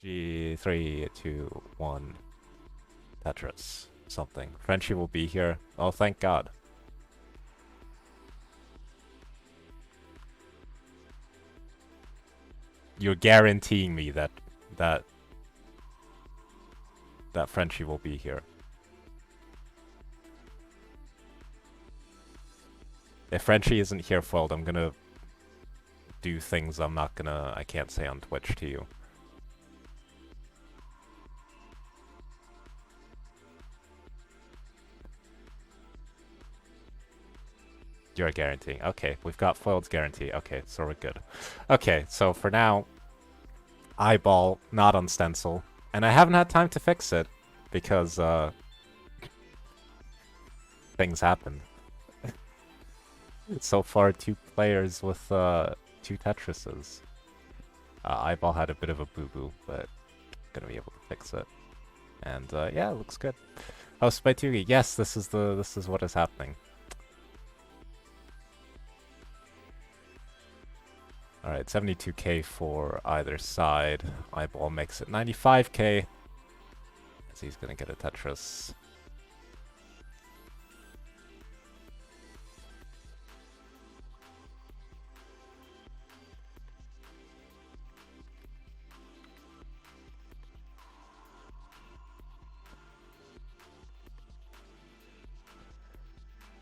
G 3, 2, 1. Tetris. Something. Frenchie will be here. Oh, thank God. You're guaranteeing me that Frenchie will be here. If Frenchie isn't here foiled, I'm gonna do things I can't say on Twitch to you. You're guaranteeing. Okay, we've got foiled's guarantee. Okay, so we're good. Okay, so for now, iBall, not on stencil. And I haven't had time to fix it because things happen. So far, 2 players with 2 Tetrises. iBall had a bit of a boo-boo, but gonna be able to fix it. And yeah, it looks good. Hosted by Tugi. Yes, this is what is happening. Alright, 72k for either side. iBall makes it 95k. As he's gonna get a Tetris.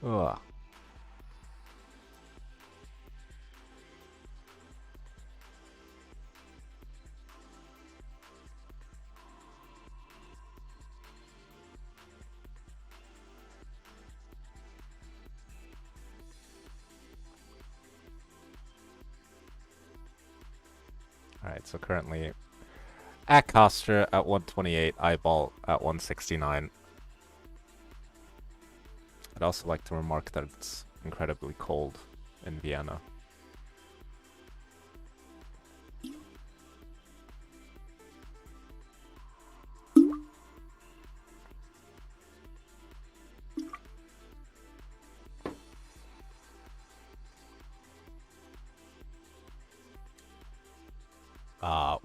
Ugh. Alright, so currently Acosta at 128, iBall at 169. I'd also like to remark that it's incredibly cold in Vienna.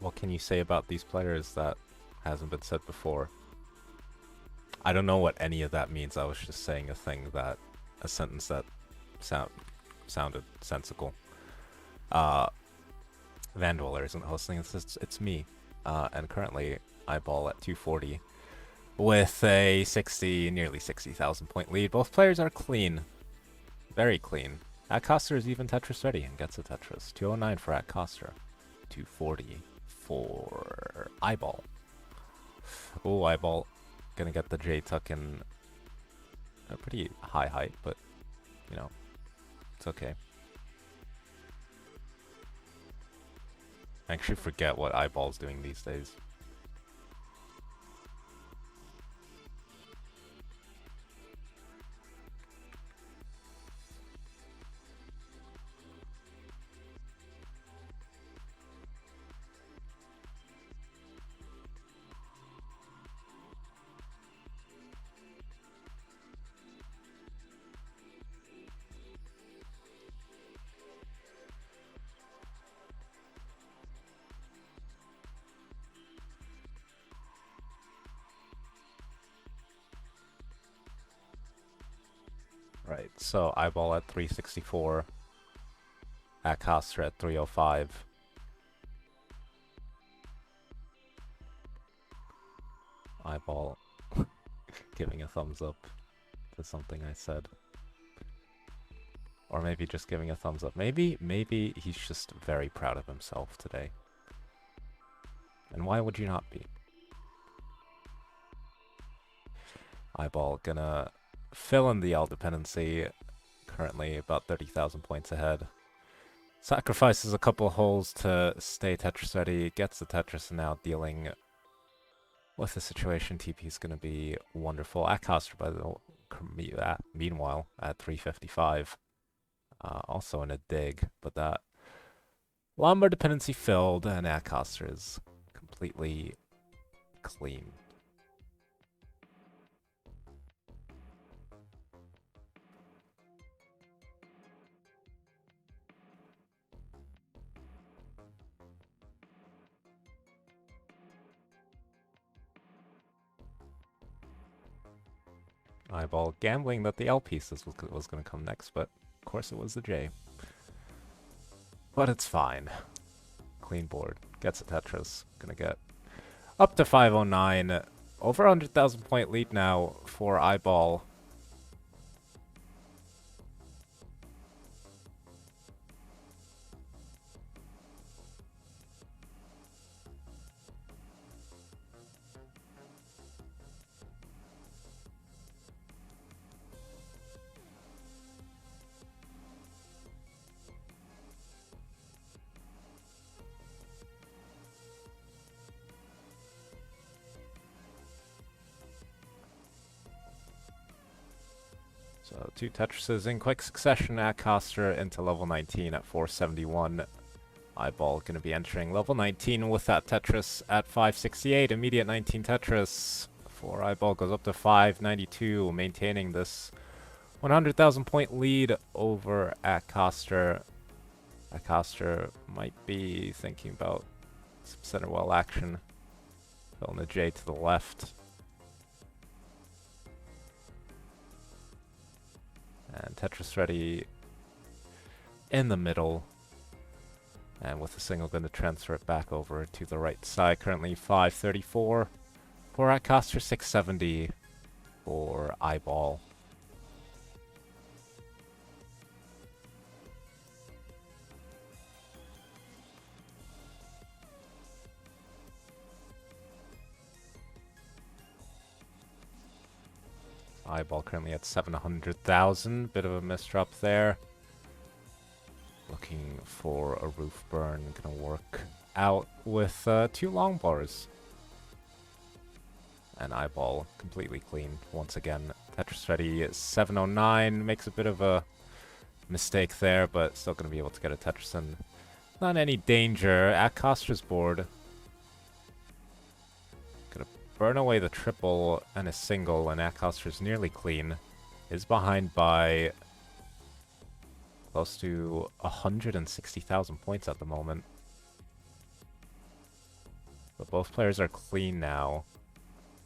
What can you say about these players that hasn't been said before? I don't know what any of that means. I was just saying a sentence that sounded sensical. Vandweller isn't hosting. It's me. And currently iBall at 240 with a nearly 60,000 point lead. Both players are clean, very clean. Acosta is even Tetris ready and gets a Tetris. 209 for Acosta, 240 for iBall. Oh, iBall gonna get the J tuck in a pretty high height, but you know, it's okay. I actually forget what iBall's doing these days. Right, so iBall at 364, Acosta at 305. iBall giving a thumbs up to something I said. Or maybe just giving a thumbs up. Maybe he's just very proud of himself today. And why would you not be? iBall gonna fill in the L dependency, currently about 30,000 points ahead. Sacrifices a couple holes to stay Tetris ready, gets the Tetris, and now dealing with the situation. TP is going to be wonderful. Acosta, by the meanwhile, at 355. Also in a dig, but that Lombard dependency filled, and Acosta is completely clean. iBall gambling that the L pieces was going to come next, but of course it was the J. But it's fine. Clean board. Gets a Tetris. Gonna get up to 509. Over 100,000 point lead now for iBall. So 2 Tetrises in quick succession. Acosta into level 19 at 471. iBall going to be entering level 19 with that Tetris at 568. Immediate 19 Tetris for iBall goes up to 592, maintaining this 100,000 point lead over Acosta. Acosta might be thinking about some center well action. Filling the J to the left. And Tetris ready in the middle. And with a single going to transfer it back over to the right side. Currently 534 for Acosta, 670 for iBall. iBall currently at 700,000. Bit of a misdrop there. Looking for a roof burn. Gonna work out with 2 long bars. And iBall completely clean once again. Tetris ready at 709. Makes a bit of a mistake there, but still gonna be able to get a Tetris in. Not any danger. Acosta's board. Gonna burn away the triple and a single, and Acosta's nearly clean. Is behind by close to 160,000 points at the moment. But both players are clean now.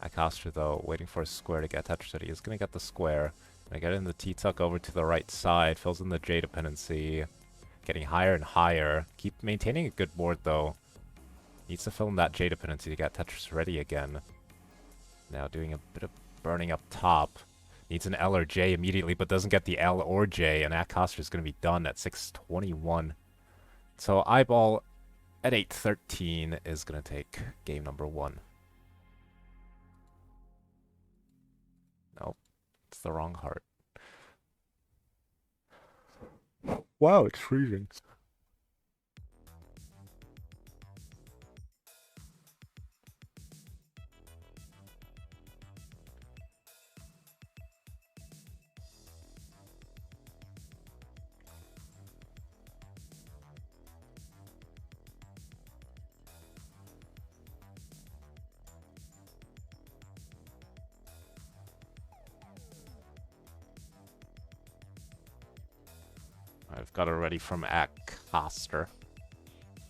Acosta, though, waiting for a square to get Tetris ready. He's going to get the square. Gonna get in the T-tuck over to the right side. Fills in the J dependency. Getting higher and higher. Keep maintaining a good board, though. Needs to fill in that J dependency to get Tetris ready again. Now doing a bit of burning up top. Needs an L or J immediately, but doesn't get the L or J, and Acosta is going to be done at 621. So iBall at 813 is going to take game number 1. Nope, it's the wrong heart. Wow, it's freezing. I've got it ready from Acosta.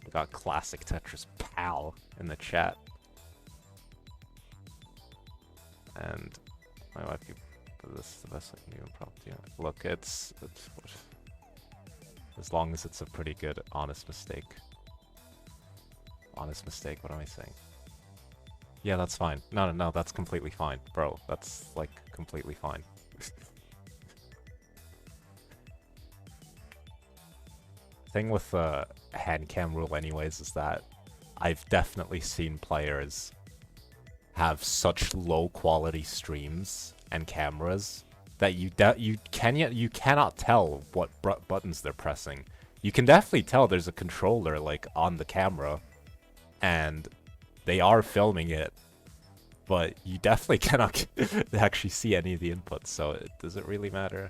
We got classic Tetris pal in the chat. And my wife, this is the best I can do impromptu. Look, it's as long as it's a pretty good honest mistake. Honest mistake, what am I saying? Yeah, that's fine. No, that's completely fine. Bro, that's like completely fine. Thing with the hand cam rule anyways is that I've definitely seen players have such low quality streams and cameras that you cannot tell what buttons they're pressing. You can definitely tell there's a controller like on the camera and they are filming it, but you definitely cannot actually see any of the inputs, so does it really matter?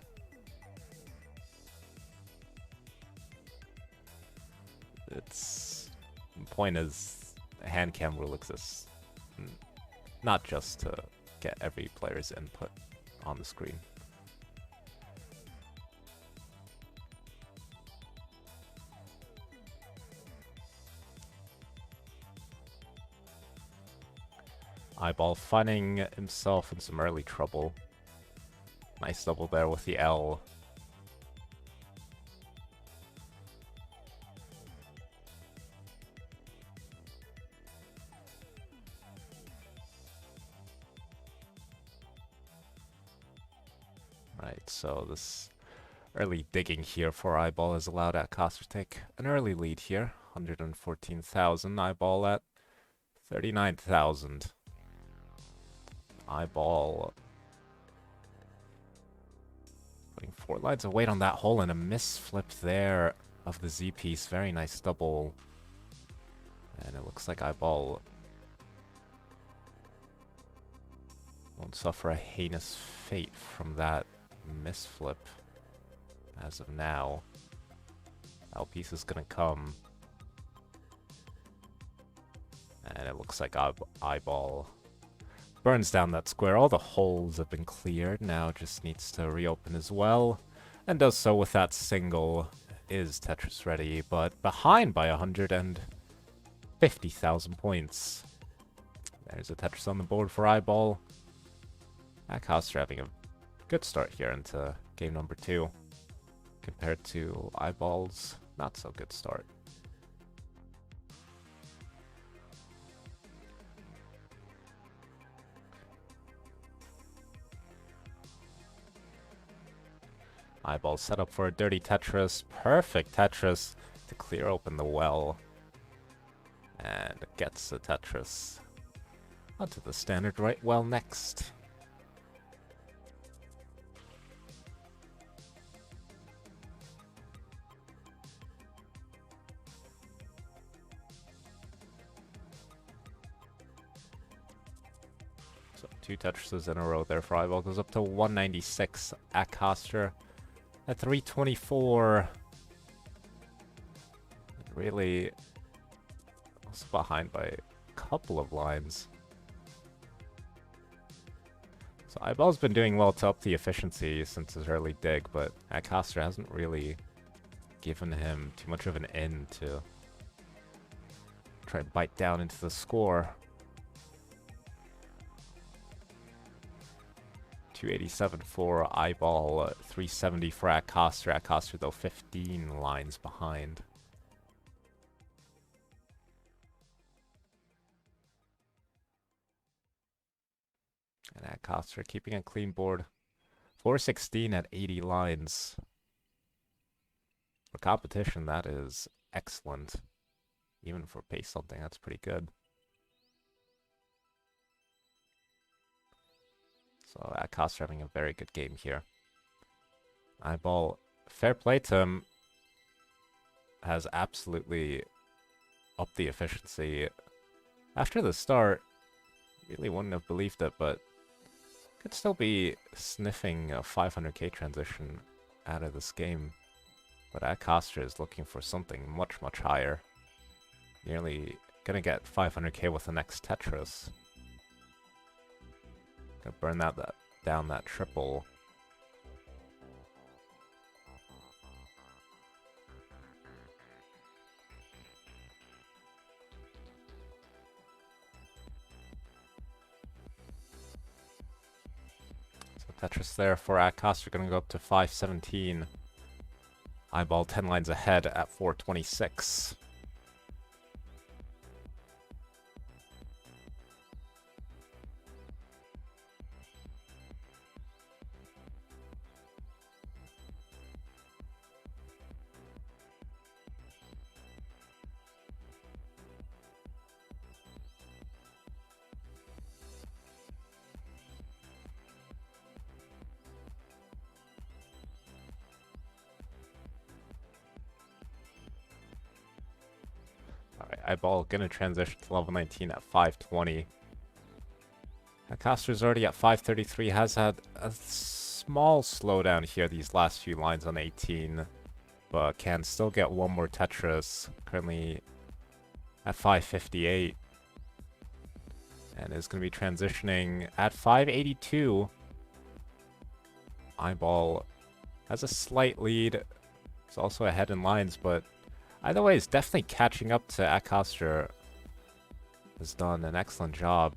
The point is, a hand cam rule exists not just to get every player's input on the screen. iBall finding himself in some early trouble. Nice double there with the L. Right, so this early digging here for iBall has allowed Acosta to take an early lead here. 114,000. iBall at 39,000. iBall putting 4 lines of weight on that hole and a misflip there of the Z piece. Very nice double. And it looks like iBall won't suffer a heinous fate from that misflip as of now. L piece is gonna come. And it looks like iBall burns down that square. All the holes have been cleared. Now just needs to reopen as well. And does so with that single. Is Tetris ready, but behind by 150,000 points. There's a Tetris on the board for iBall. Acosta having a good start here into game number 2. Compared to iBall's not so good start. iBall set up for a dirty Tetris. Perfect Tetris to clear open the well. And gets the Tetris onto the standard right well next. So 2 Tetrises in a row there for iBall. Goes up to 196. Acosta at 324. Really also behind by a couple of lines. So iBall's been doing well to up the efficiency since his early dig, but Acosta hasn't really given him too much of an in to try and bite down into the score. 287 for iBall, 370 for Acosta. Acosta, though, 15 lines behind. And Acosta keeping a clean board. 416 at 80 lines. For competition, that is excellent. Even for pace something, that's pretty good. So Acosta having a very good game here. iBall, fair play to him, has absolutely upped the efficiency. After the start, really wouldn't have believed it, but could still be sniffing a 500k transition out of this game. But Acosta is looking for something much, much higher. Nearly gonna get 500k with the next Tetris. Gonna burn that down that triple. So Tetris there for Acosta, gonna go up to 517. iBall 10 lines ahead at 426. iBall gonna transition to level 19 at 520. Acosta's already at 533, has had a small slowdown here these last few lines on 18, but can still get one more Tetris, currently at 558. And is going to be transitioning at 582. iBall has a slight lead. It's also ahead in lines, but either way, it's definitely catching up to Acosta. Has done an excellent job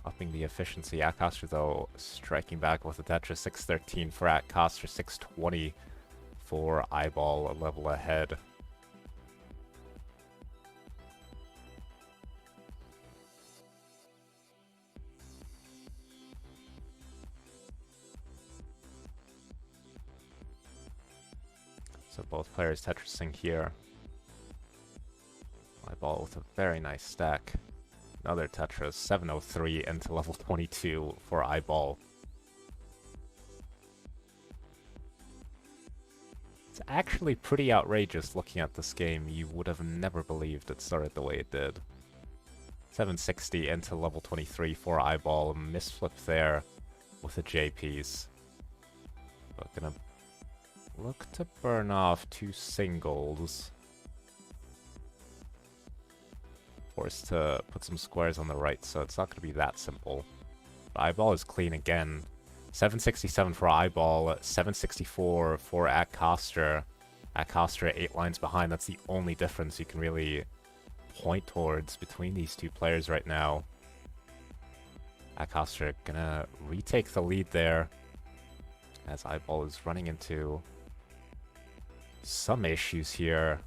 upping the efficiency. Acosta, though, striking back with a Tetris. 613 for Acosta, 620 for iBall, a level ahead. So both players Tetrising here. iBall with a very nice stack. Another Tetris, 703 into level 22 for iBall. It's actually pretty outrageous looking at this game. You would have never believed it started the way it did. 760 into level 23 for iBall. A misflip there with a J piece. But gonna look to burn off 2 singles. Forced to put some squares on the right, so it's not going to be that simple. But iBall is clean again. 767 for iBall, 764 for Acosta. Acosta 8 lines behind. That's the only difference you can really point towards between these two players right now. Acosta gonna retake the lead there, as iBall is running into some issues here.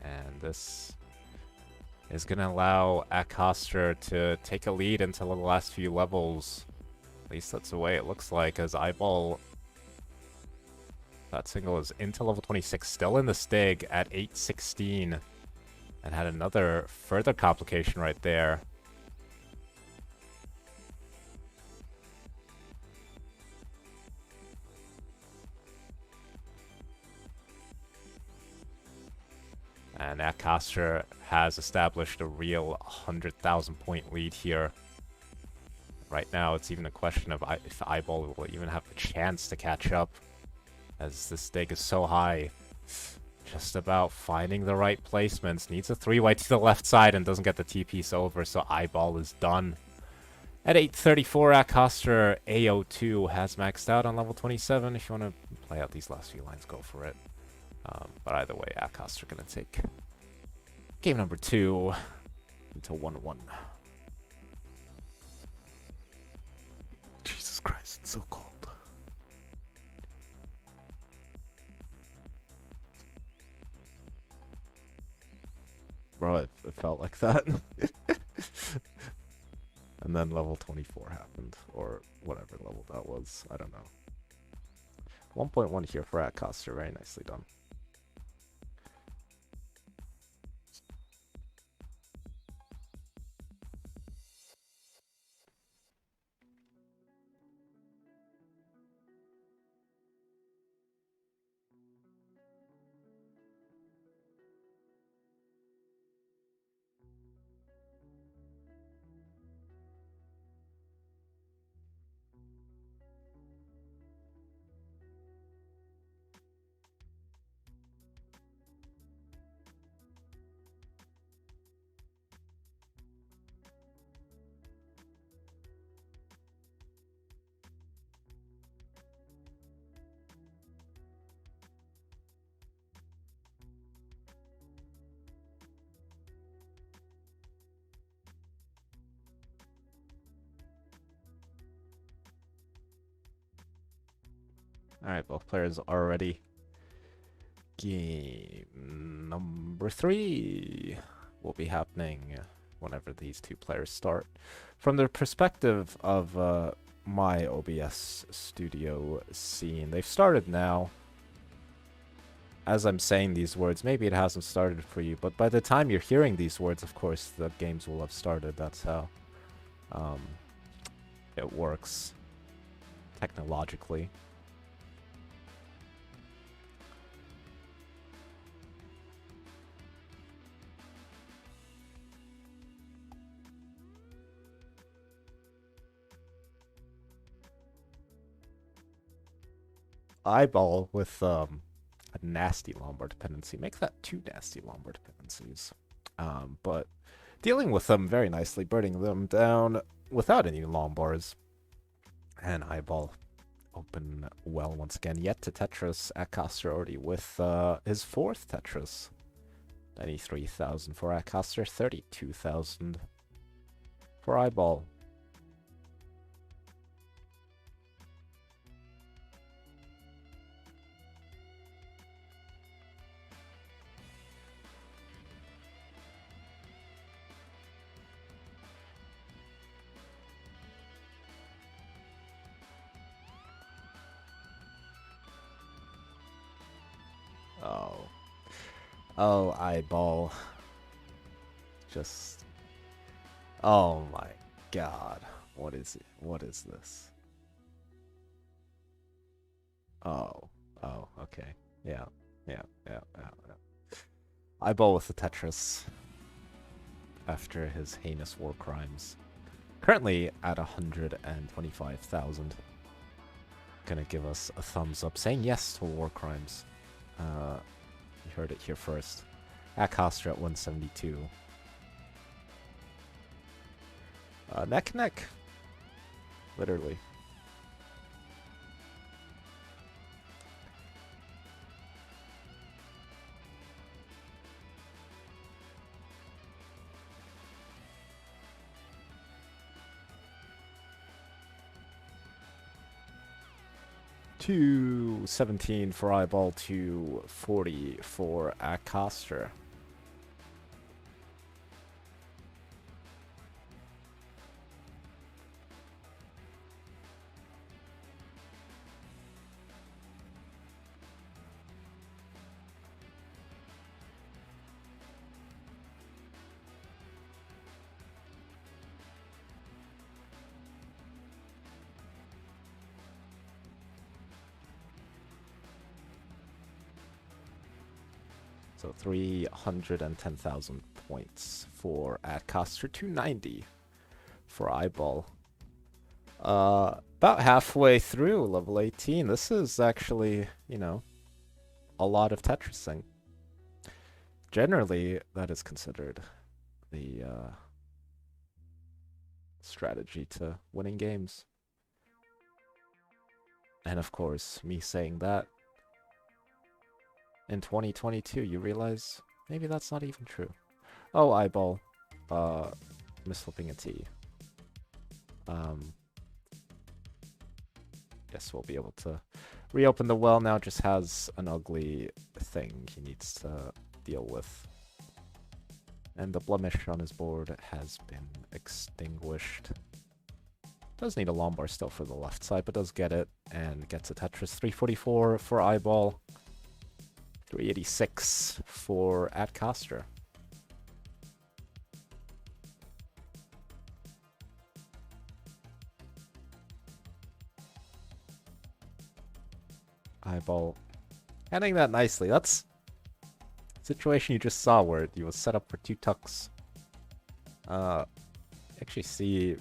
And this is going to allow Acosta to take a lead into the last few levels. At least that's the way it looks like, as iBall, that single is into level 26, still in the stig at 816, and had another further complication right there. And Acosta has established a real 100,000 point lead here. Right now, it's even a question of if iBall will even have a chance to catch up, as the stake is so high. Just about finding the right placements. Needs a 3-white to the left side and doesn't get the T-piece over, so iBall is done. At 834, Acosta AO2 has maxed out on level 27. If you want to play out these last few lines, go for it. But either way, Acosta are going to take game number 2 until 1-1. Jesus Christ, it's so cold. Bro, it felt like that. And then level 24 happened, or whatever level that was. I don't know. 1.1 here for Acosta, very nicely done. Alright, both players are ready. Game number 3 will be happening whenever these two players start. From the perspective of my OBS studio scene, they've started now. As I'm saying these words, maybe it hasn't started for you, but by the time you're hearing these words, of course, the games will have started. That's how it works technologically. iBall with a nasty Lombard dependency. Make that 2 nasty Lombard dependencies. But dealing with them very nicely, burning them down without any Lombards. And iBall open well once again. Yet to Tetris. Acosta already with his fourth Tetris. 93,000 for Acosta, 32,000 for iBall. Oh, iBall. Just... Oh my god. What is it? What is this? Oh. Oh, okay. Yeah. iBall with the Tetris. After his heinous war crimes. Currently at 125,000. Gonna give us a thumbs up saying yes to war crimes. You heard it here first. Acosta at 172. Neck and neck. Literally. $217 for iBall, $240 for Acosta. So 310,000 points for Acosta, 290 for iBall. About halfway through level 18. This is actually, you know, a lot of Tetrising. Generally, that is considered the strategy to winning games. And of course, me saying that in 2022, you realize maybe that's not even true. Oh, iBall. Misflipping a T. Guess we'll be able to reopen the well now. Just has an ugly thing he needs to deal with. And the blemish on his board has been extinguished. Does need a Lombard still for the left side, but does get it. And gets a Tetris. 344 for iBall. 386 for atkoster. iBall handling that nicely. That's a situation you just saw where he was set up for two tucks. Actually see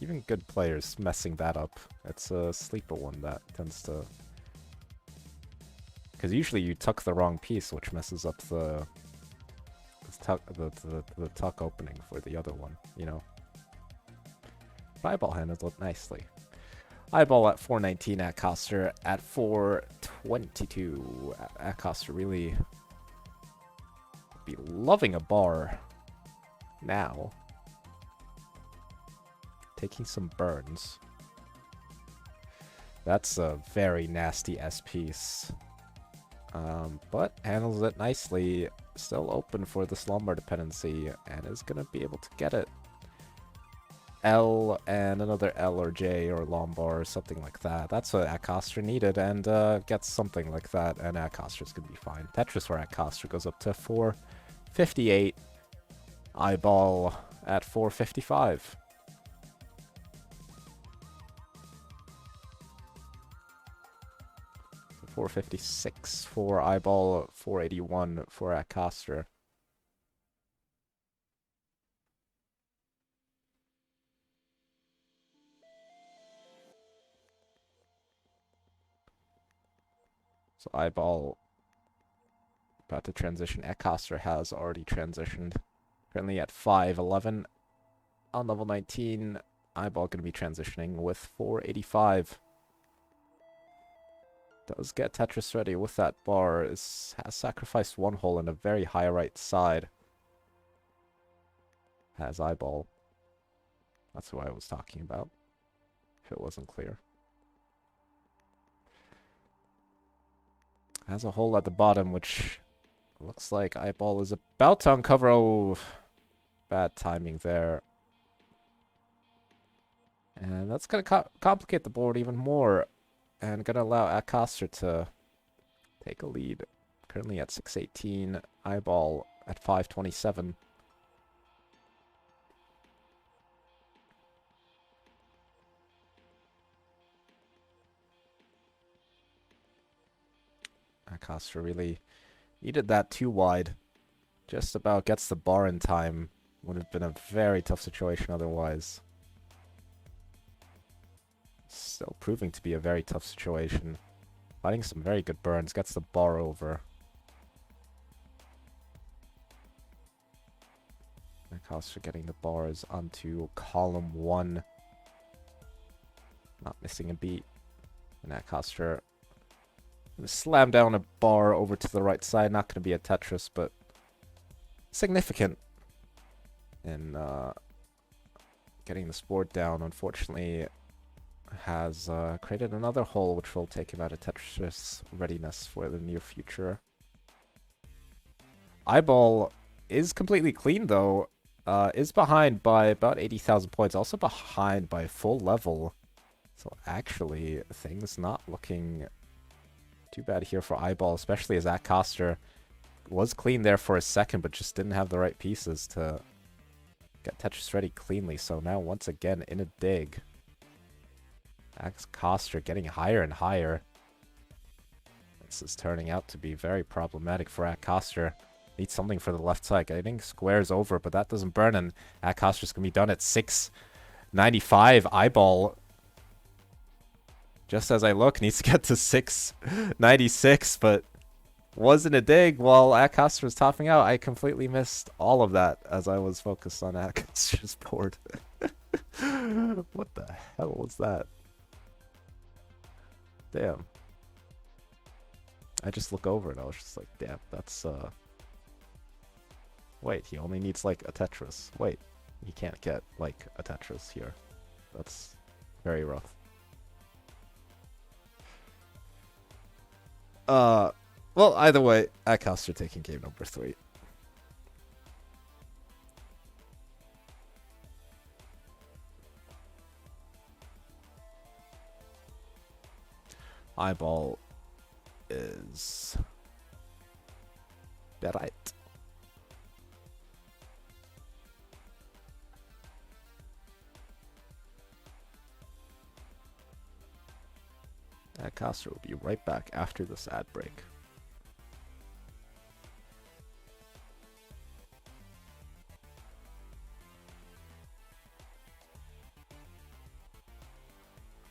even good players messing that up. It's a sleeper one that tends to... Because usually you tuck the wrong piece, which messes up the tuck opening for the other one, you know. But iBall handled it nicely. iBall at 419, atkoster at 422. Acosta really be loving a bar now. Taking some burns. That's a very nasty S-piece. But handles it nicely. Still open for the slumber dependency, and is gonna be able to get it. L and another L or J or Lombard or something like that. That's what Acosta needed, and gets something like that, and Acosta's gonna be fine. Tetris for Acosta goes up to 458. iBall at 455. So 456 for iBall, 481 for Acosta. So iBall about to transition. Acosta has already transitioned. Currently at 511 on level 19. iBall going to be transitioning with 485. Does get Tetris ready with that bar. Has sacrificed one hole in a very high right side. Has iBall. That's who I was talking about, if it wasn't clear. Has a hole at the bottom, which looks like iBall is about to uncover. Oh, bad timing there. And that's going to complicate the board even more. And going to allow Acosta to take a lead. Currently at 618. iBall at 527. Acosta really needed that too wide. Just about gets the bar in time. Would have been a very tough situation otherwise. Still proving to be a very tough situation. Finding some very good burns. Gets the bar over. Acosta getting the bars onto column 1. Not missing a beat. And Acosta slam down a bar over to the right side. Not going to be a Tetris, but significant in getting this board down. Unfortunately, has created another hole which will take him out of Tetris readiness for the near future. iBall is completely clean, though. Is behind by about 80,000 points. Also behind by full level. So actually, things not looking too bad here for iBall, especially as Acosta was clean there for a second, but just didn't have the right pieces to get Tetris ready cleanly. So now, once again, in a dig. Acosta getting higher and higher. This is turning out to be very problematic for Acosta. Needs something for the left side. I think square's over, but that doesn't burn, and Acosta's going to be done at 695. iBall, just as I look, needs to get to 696, but wasn't a dig while Acosta was topping out. I completely missed all of that as I was focused on Acosta's board. What the hell was that? Damn. I just look over and I was just like, damn, that's, wait, he only needs, like, a Tetris. Wait, he can't get, like, a Tetris here. That's very rough. Well, either way, Acosta taking game number 3. iBall is bereit. Acosta will be right back after this ad break.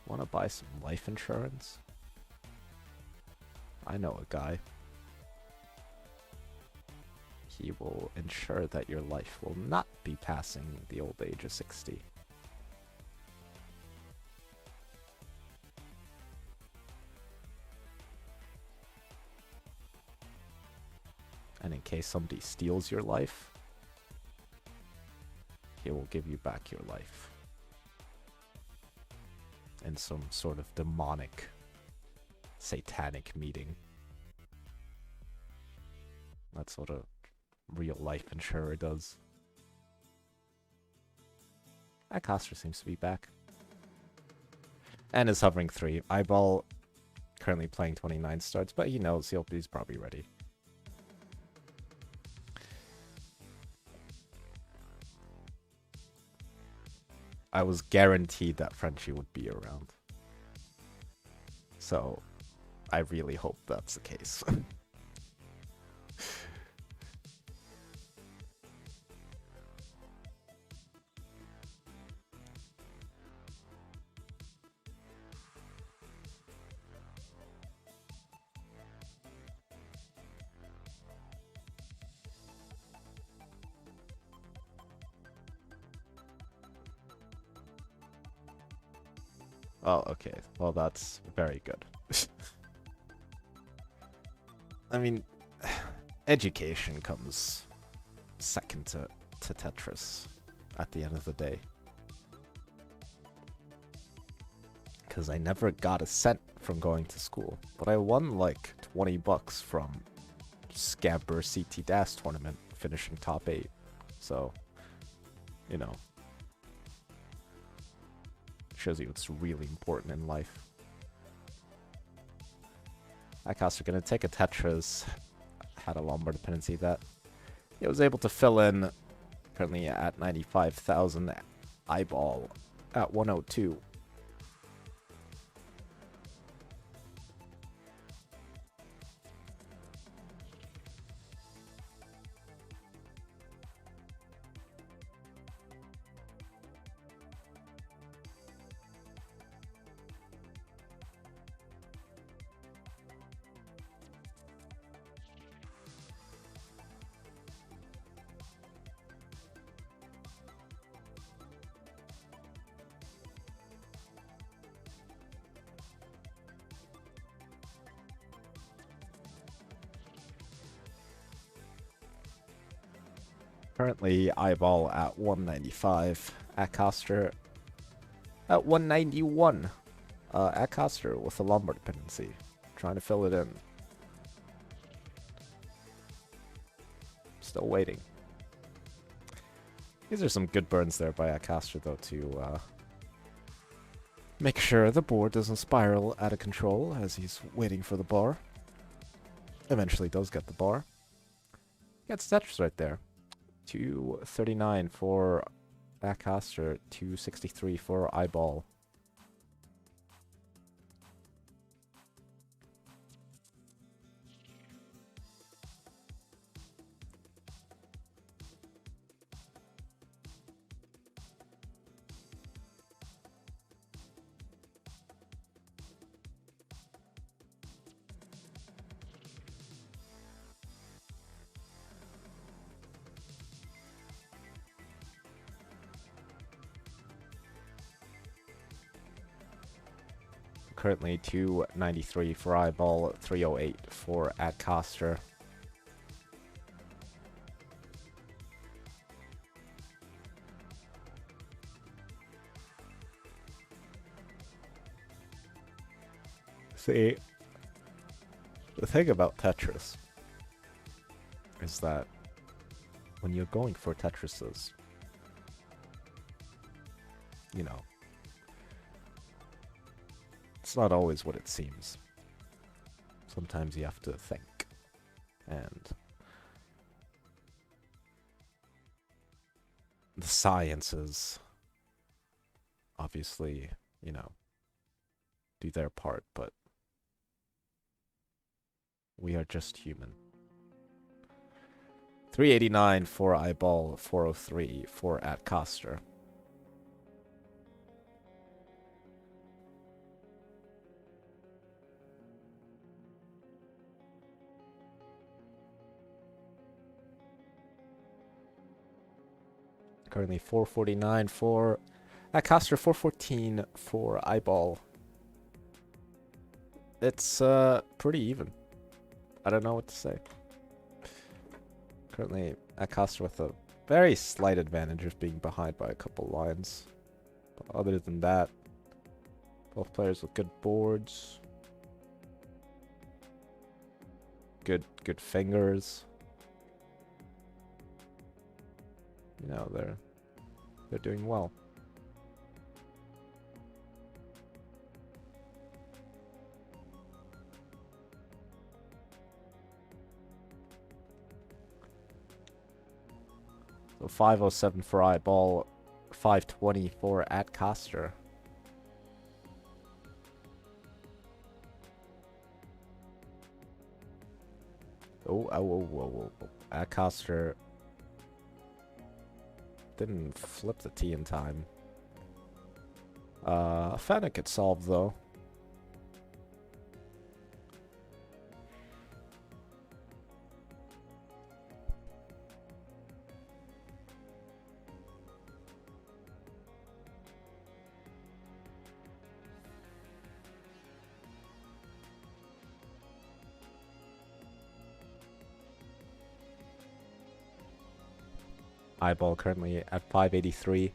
Want to buy some life insurance? I know a guy. He will ensure that your life will not be passing the old age of 60. And in case somebody steals your life, he will give you back your life. In some sort of demonic, satanic meeting. That's what a real life insurer does. Acosta seems to be back. And is hovering 3. iBall currently playing 29 starts, but he knows he's probably ready. I was guaranteed that Frenchie would be around. So, I really hope that's the case. Oh, okay. Well, that's very good. I mean, education comes second to Tetris at the end of the day. Because I never got a cent from going to school, but I won like $20 from Scamper CT Dash tournament, finishing top 8. So, you know, shows you what's really important in life. Acosta gonna take a Tetris. Had a lumbar dependency that it was able to fill in. Currently at 95,000. iBall at 102. Currently, iBall at 195. Acosta at 191. Acosta with a lumbar dependency. Trying to fill it in. Still waiting. These are some good burns there by Acosta, though, to make sure the board doesn't spiral out of control as he's waiting for the bar. Eventually does get the bar. Gets Tetris right there. 239 for Acosta, 263 for iBall. Currently 293 for iBall, 308 for Acosta. See, the thing about Tetris is that when you're going for Tetrises, you know, it's not always what it seems. Sometimes you have to think. And the sciences obviously, you know, do their part, but we are just human. 389 for iBall, 403 for Acosta. Currently 449 for Acosta, 414 for iBall. It's pretty even. I don't know what to say. Currently Acosta with a very slight advantage of being behind by a couple lines. But other than that, both players with good boards. Good fingers. You know, they're doing well. So 507 for iBall, 520 for Acosta. Oh. Acosta didn't flip the T in time. Fennec could solve, though. iBall currently at 583.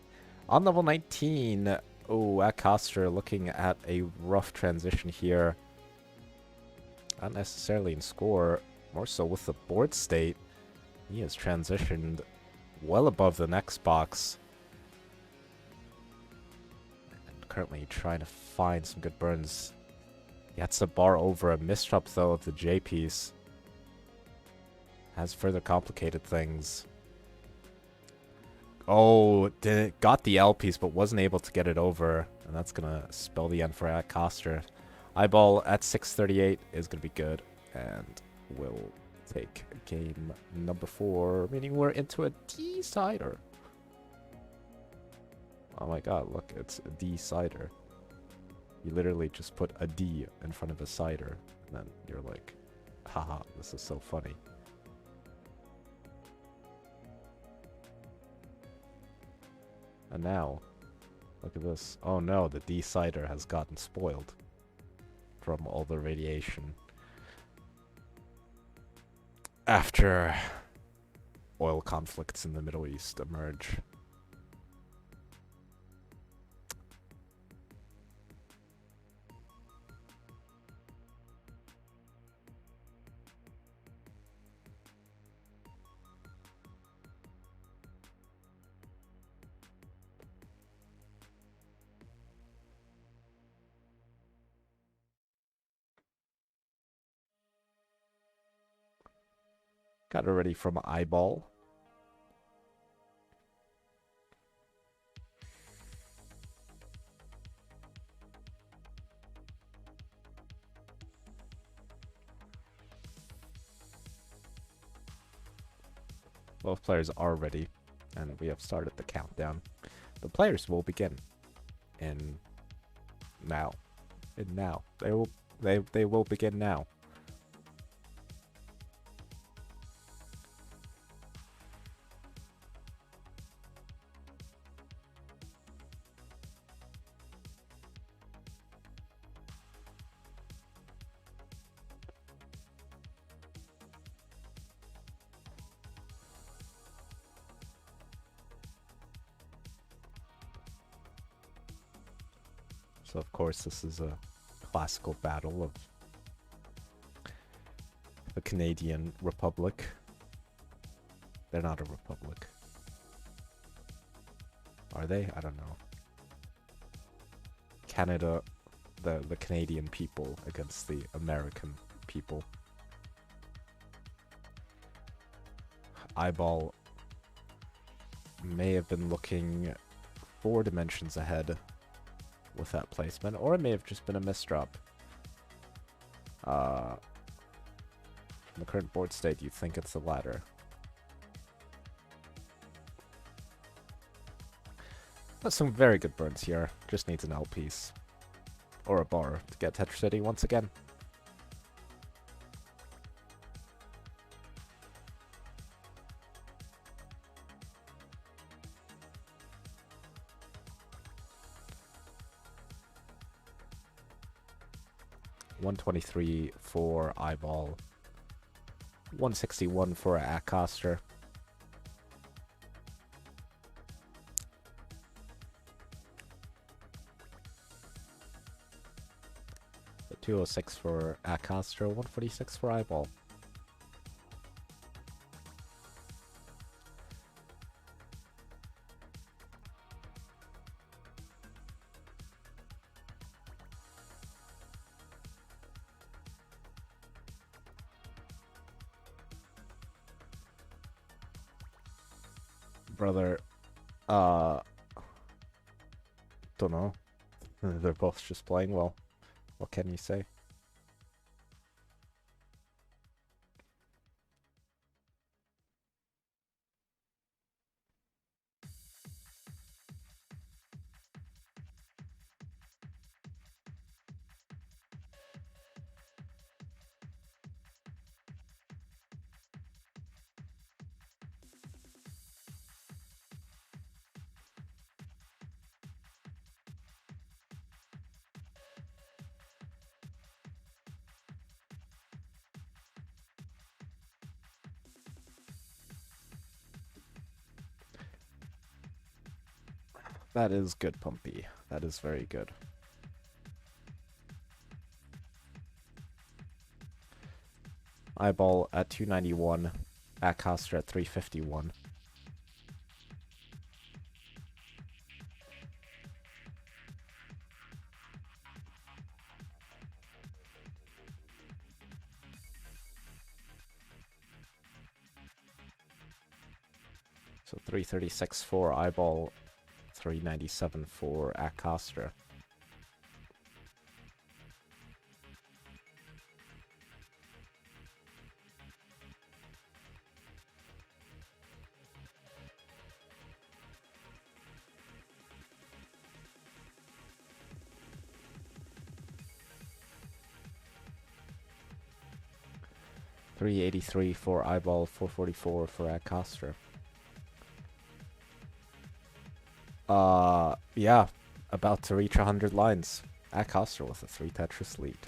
On level 19, oh, Acosta looking at a rough transition here. Not necessarily in score, more so with the board state. He has transitioned well above the next box. And currently trying to find some good burns. He gets a bar over a misdrop though of the J piece. Has further complicated things. Oh, got the L piece, but wasn't able to get it over. And that's going to spell the end for Acosta. iBall at 638 is going to be good. And will take game number 4, meaning we're into a D-sider. Oh my god, look, it's a D-sider. You literally just put a D in front of a cider. And then you're like, haha, this is so funny. And now, look at this. Oh no, the D-cider has gotten spoiled from all the radiation. After oil conflicts in the Middle East emerge. Got it ready from iBall. Both players are ready, and we have started the countdown. The players will begin in now. In now. They will begin now. So of course this is a classical battle of the Canadian Republic. They're not a republic. Are they? I don't know. Canada, the Canadian people against the American people. iBall may have been looking 4 dimensions ahead with that placement, or it may have just been a misdrop. From the current board state, you think it's the latter. That's some very good burns here. Just needs an L piece. Or a bar to get Tetris City once again. $123 for iBall. 161 for Acosta. The 206 for Acosta, 146 for iBall. Brother, don't know. They're both just playing well. What can you say? That is good, Pumpy. That is very good. iBall at 291. Acosta at 351. So 336 for iBall, 397 for Acosta. $383 for iBall, $444 for Acosta. Yeah, about to reach 100 lines. Acosta with a 3 Tetris lead.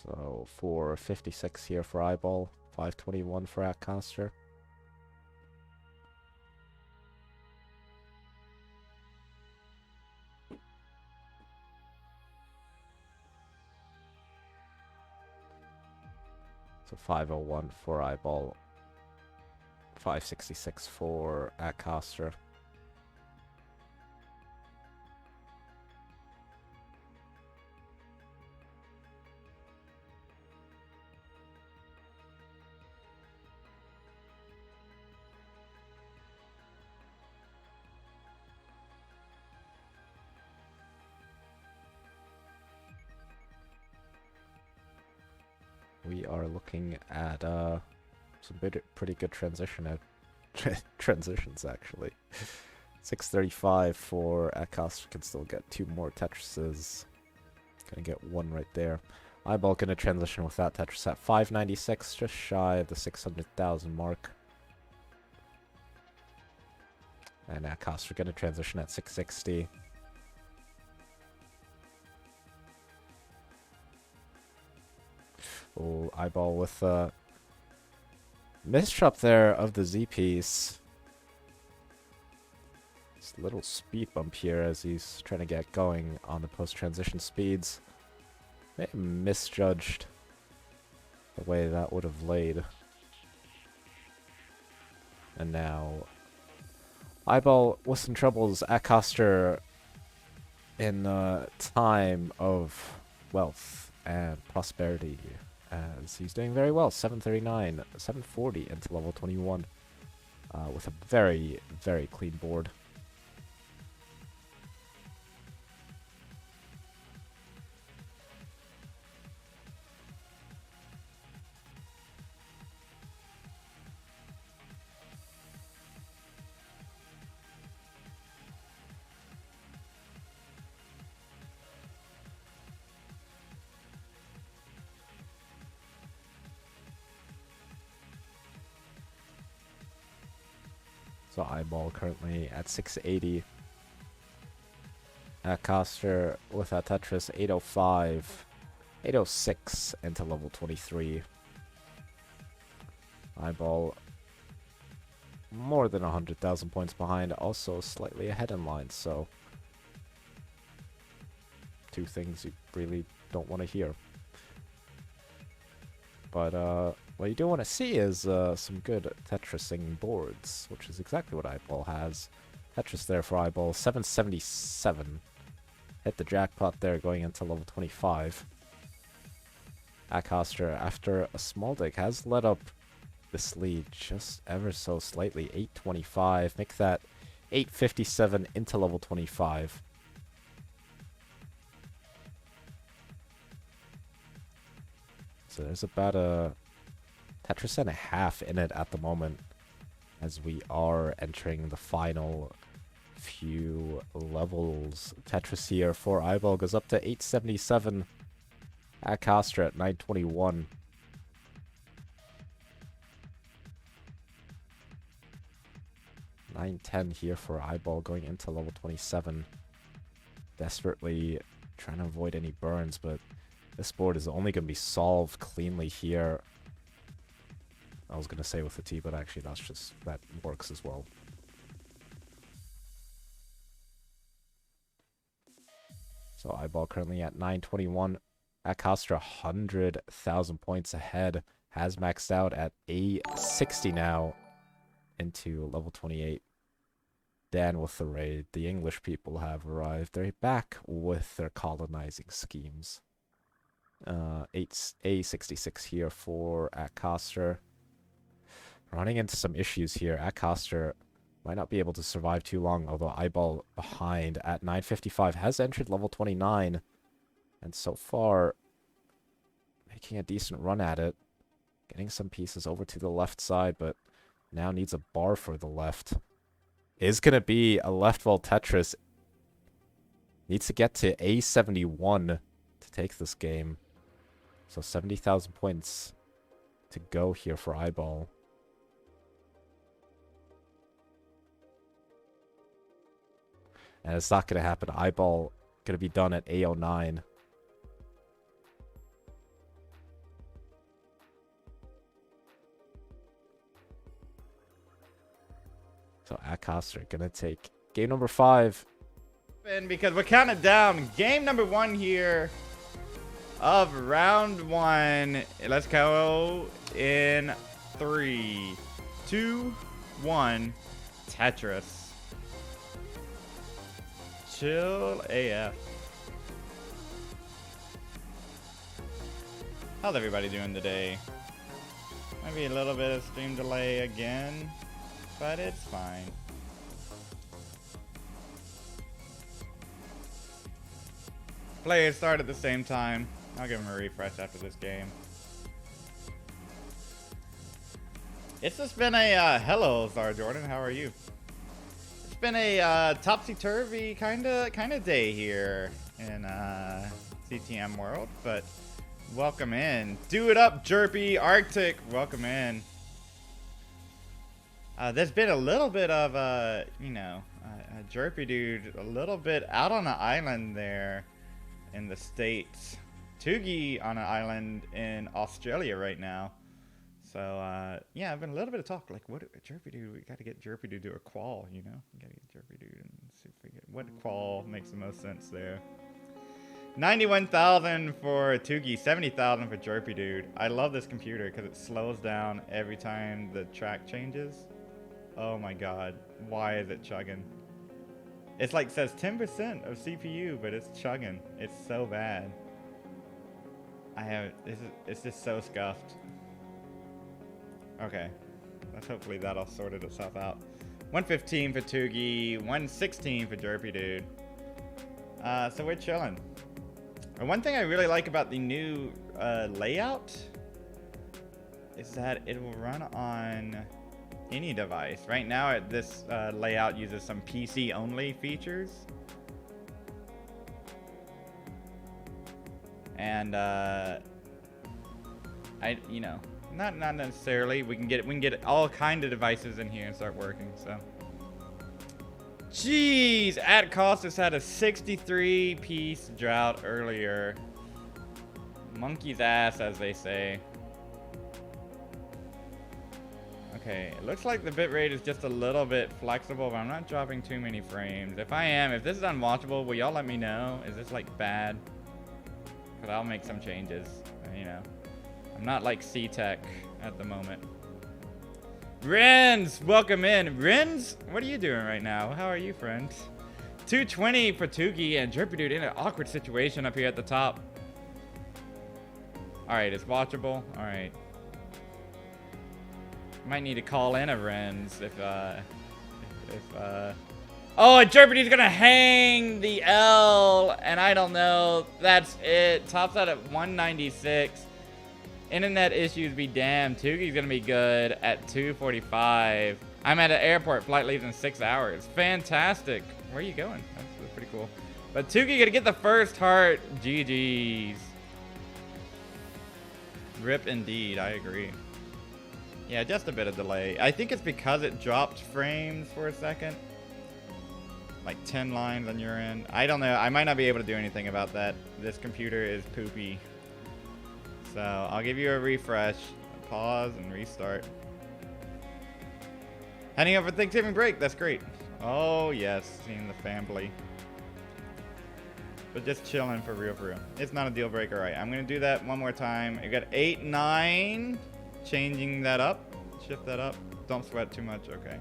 So 456 here for iBall, 521 for Acosta. So 501 for iBall, 566 for Acosta. We are looking at some pretty good transitions actually. 635 for Acosta, can still get 2 more Tetrises. Gonna get 1 right there. iBall gonna transition with that Tetris at 596, just shy of the 600,000 mark. And Acosta gonna transition at 660. Oh, iBall with a misdrop there of the Z piece. Just a little speed bump here as he's trying to get going on the post-transition speeds. May have misjudged the way that would have laid. And now iBall with some troubles. Acosta in a time of wealth and prosperity, as he's doing very well. 739, 740 into level 21 with a very, very clean board. So iBall currently at 680. Acosta with that Tetris 805, 806 into level 23. iBall more than 100,000 points behind, also slightly ahead in line, so 2 things you really don't want to hear. But what you do want to see is some good Tetrising boards, which is exactly what iBall has. Tetris there for iBall, 777. Hit the jackpot there going into level 25. Acosta, after a small dig, has let up this lead just ever so slightly. 825, make that 857 into level 25. So there's about a Tetris and a half in it at the moment. as we are entering the final few levels. Tetris here for iBall goes up to 877. Acosta at 921. $910 here for iBall going into level 27. Desperately trying to avoid any burns, but this board is only going to be solved cleanly here. I was going to say with the T, but actually that works as well. So iBall currently at 921. Acosta 100,000 points ahead. Has maxed out at 860 now into level 28. Dan with the raid. The English people have arrived. They're back with their colonizing schemes. A66 here for Acosta. Running into some issues here. Acosta might not be able to survive too long, although iBall behind at 955 has entered level 29. And so far, making a decent run at it. Getting some pieces over to the left side, but now needs a bar for the left. Is going to be a left wall Tetris. Needs to get to A71 to take this game. So 70,000 points to go here for iBall. And it's not going to happen. iBall going to be done at A09. So Acosta gonna take game number 5. Because we're counting down game number 1 here of round 1. Let's go in 3, 2, 1. Tetris. Chill AF. How's everybody doing today? Maybe a little bit of stream delay again, but it's fine. Players start at the same time. I'll give them a refresh after this game. It's just been a hello, Star Jordan. How are you? It's been a topsy-turvy kind of day here in CTM world, but welcome in. Do it up, Jerpy Arctic. Welcome in. There's been a little bit of Jerpidude a little bit out on an island there in the States. Tugi on an island in Australia right now. So yeah, I've been a little bit of talk like, what Jerpidude? We got to get Jerpidude to do a qual, you know? We got to get Jerpidude and see if we get what qual makes the most sense there. 91,000 for Tugi, 70,000 for Jerpidude. I love this computer because it slows down every time the track changes. Oh my god, why is it chugging? It's like says 10% of CPU, but it's chugging. It's so bad. It's just so scuffed. Okay, let's hopefully that'll sort itself out. 115 for Tugi, 116 for Jerpidude. So we're chilling. And one thing I really like about the new layout is that it will run on any device. Right now, this layout uses some PC-only features, and not necessarily. We can get all kind of devices in here and start working. So, jeez, Acosta had a 63-piece drought earlier. Monkey's ass, as they say. Okay, it looks like the bitrate is just a little bit flexible, but I'm not dropping too many frames. If I am, if this is unwatchable, will y'all let me know? Is this like bad? Because I'll make some changes, you know. I'm not like C-Tech at the moment. Renz, welcome in. Renz, what are you doing right now? How are you, friend? 220 for Tugi and Jerpidude in an awkward situation up here at the top. Alright, it's watchable. Alright. Might need to call in a Renz if oh, Jerpidude's gonna hang the L, and I don't know. That's it. Tops out at 196. Internet issues be damned. Tugi's gonna be good at 245. I'm at an airport. Flight leaves in 6 hours. Fantastic. Where are you going? That's pretty cool. But Tugi gonna get the first heart. GG's. Rip indeed. I agree. Yeah, just a bit of delay. I think it's because it dropped frames for a second. Like 10 lines on your end. I don't know. I might not be able to do anything about that. This computer is poopy. So I'll give you a refresh. Pause and restart. Heading up for Thanksgiving break. That's great. Oh, yes. Seeing the family. But just chilling for real, for real. It's not a deal breaker. All right, I'm going to do that one more time. I got 8, 9. Changing that up. Shift that up. Don't sweat too much. Okay.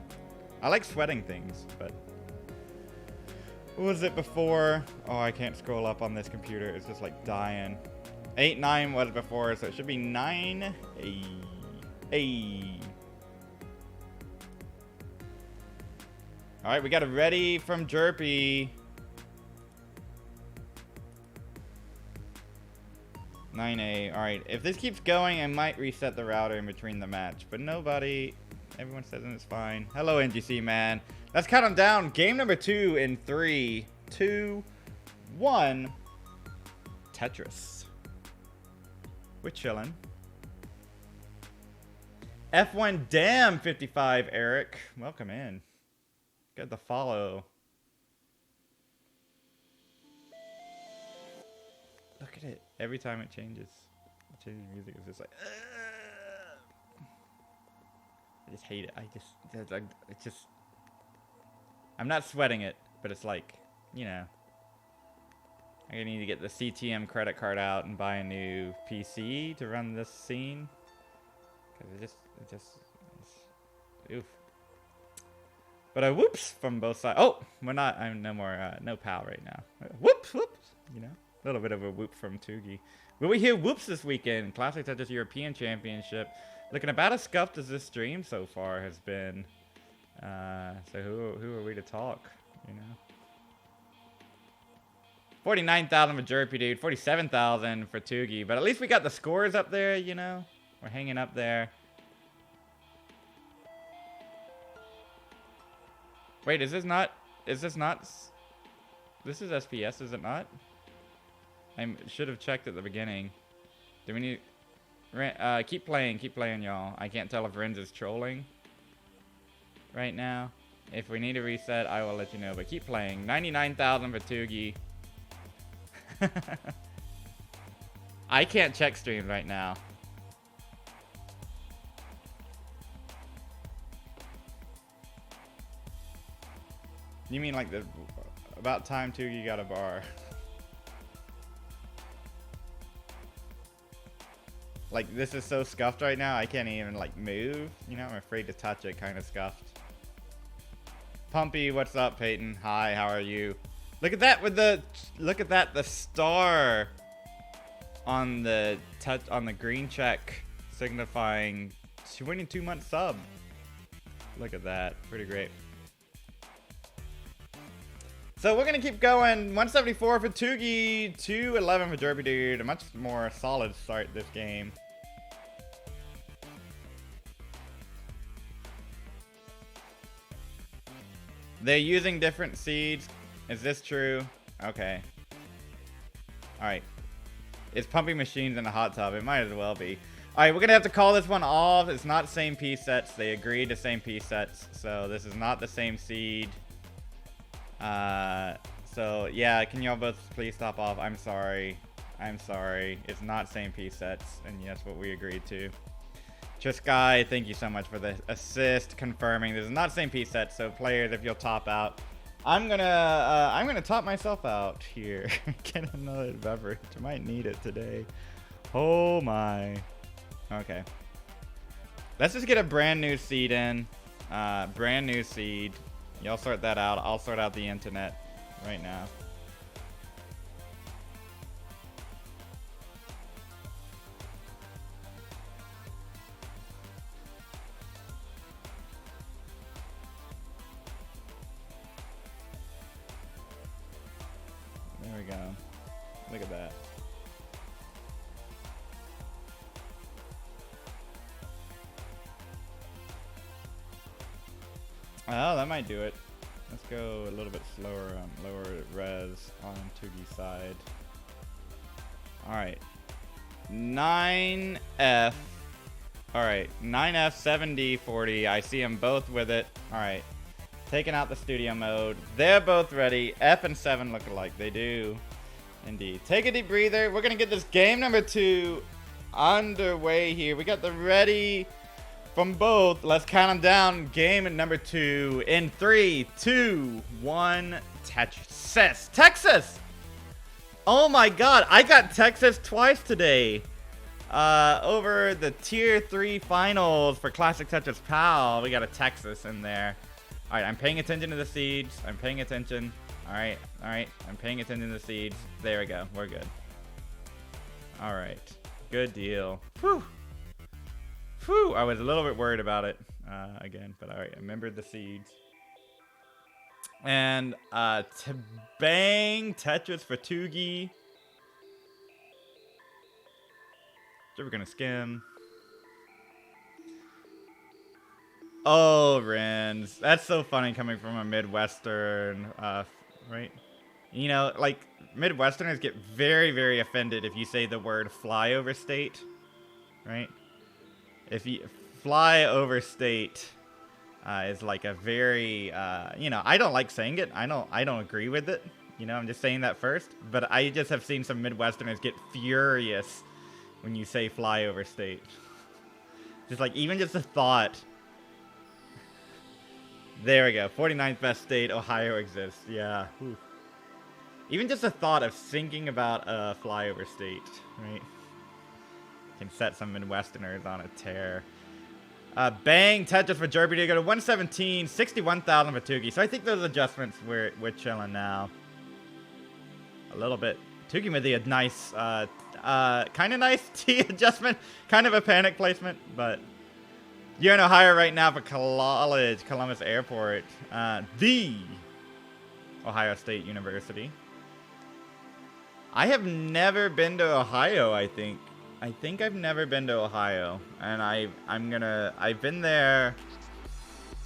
I like sweating things, but... What was it before? Oh, I can't scroll up on this computer. It's just like dying. 8, 9 was before, so it should be 9. Hey. All right, we got it ready from Jerpy. 9A. All right, if this keeps going, I might reset the router in between the match, but nobody, everyone says it's fine. Hello, NGC man. Let's count them down. Game number 2 in 3, 2, 1. Tetris. We're chilling. F1 Damn 55, Eric. Welcome in. Got the follow. Look at it. Every time it changes music, it's just like, I just hate it. It's just, I'm not sweating it, but it's like, you know, I need to get the CTM credit card out and buy a new PC to run this scene. Cause oof. But whoops from both sides. Oh, I'm no more, no pal right now. Whoops, you know. A little bit of a whoop from Tugi. Will we hear whoops this weekend? Classic Tetris European Championship. Looking about as scuffed as this stream so far has been. So who are we to talk? You know. 49,000 for Jerpidude, 47,000 for Tugi. But at least we got the scores up there. You know, we're hanging up there. Wait, is this not? This is SPS, is it not? I should have checked at the beginning. Do we need... keep playing, y'all. I can't tell if Renz is trolling right now. If we need to reset, I will let you know. But keep playing. 99,000 for Tugi. I can't check streams right now. You mean like the... About time Tugi got a bar. Like, this is so scuffed right now, I can't even, like, move. You know, I'm afraid to touch it, kind of scuffed. Pumpy, what's up, Peyton? Hi, how are you? Look at that with the... Look at that, the star on the green check signifying 22-month sub. Look at that. Pretty great. So we're going to keep going. 174 for Tugi, 211 for Jerpidude. A much more solid start this game. They're using different seeds. Is this true? Okay. Alright. It's pumping machines in a hot tub. It might as well be. Alright, we're going to have to call this one off. It's not same piece sets. They agreed to same piece sets. So this is not the same seed. So yeah, can y'all both please stop off? I'm sorry. It's not same piece sets, and yes, what we agreed to. Trisky, thank you so much for the assist confirming this is not same piece sets. So players, if you'll top out, I'm gonna top myself out here. Get another beverage. I might need it today. Oh my. Okay. Let's just get a brand new seed in. Brand new seed. Y'all sort that out. I'll sort out the internet right now. There we go. Look at that. Oh, that might do it. Let's go a little bit slower, lower res on Tugi's side. Alright. 9F. Alright, 9F, 7D, 40. I see them both with it. Alright. Taking out the studio mode. They're both ready. F and 7 look alike. They do. Indeed. Take a deep breather. We're going to get this game number 2 underway here. We got the ready from both. Let's count them down. Game number 2 in 3, 2, 1. Texas. Texas! Oh my god. I got Texas twice today. Over the tier 3 finals for Classic Tetris PAL. We got a Texas in there. Alright, I'm paying attention to the seeds. I'm paying attention. Alright, alright. I'm paying attention to the seeds. There we go. We're good. Alright. Good deal. Whew. Whew. I was a little bit worried about it. Again. But alright. I remembered the seeds. And, bang Tetris for Tugi. So we're gonna skim. Oh, Rins. That's so funny coming from a Midwestern, right? You know, like, Midwesterners get very, very offended if you say the word flyover state, right? If you flyover state is like a very, you know, I don't like saying it. I don't agree with it. You know, I'm just saying that first. But I just have seen some Midwesterners get furious when you say flyover state. Just like, even just a thought. There we go. 49th best state, Ohio exists. Yeah. Whew. Even just a thought of thinking about a flyover state, right? Can set some Midwesterners on a tear. Bang Tetris for Jerpidude to go to 117, 61,000 for Toogie. So I think those adjustments we're chilling now. A little bit. Toogie with the nice, kind of nice T adjustment. Kind of a panic placement, but you're in Ohio right now for college, Columbus Airport, the Ohio State University. I have never been to Ohio, I think. I think I've never been to Ohio, and I've been there,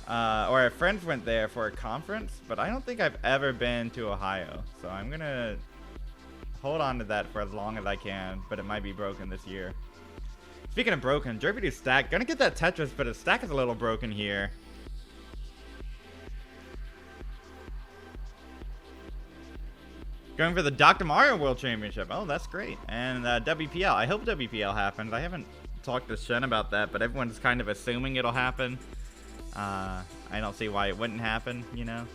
or our friends went there for a conference, but I don't think I've ever been to Ohio. So I'm gonna hold on to that for as long as I can, but it might be broken this year. Speaking of broken, Jerpidude's stack. Gonna get that Tetris, but his stack is a little broken here. Going for the Dr. Mario World Championship. Oh, that's great. And WPL. I hope WPL happens. I haven't talked to Shen about that, but everyone's kind of assuming it'll happen. I don't see why it wouldn't happen, you know?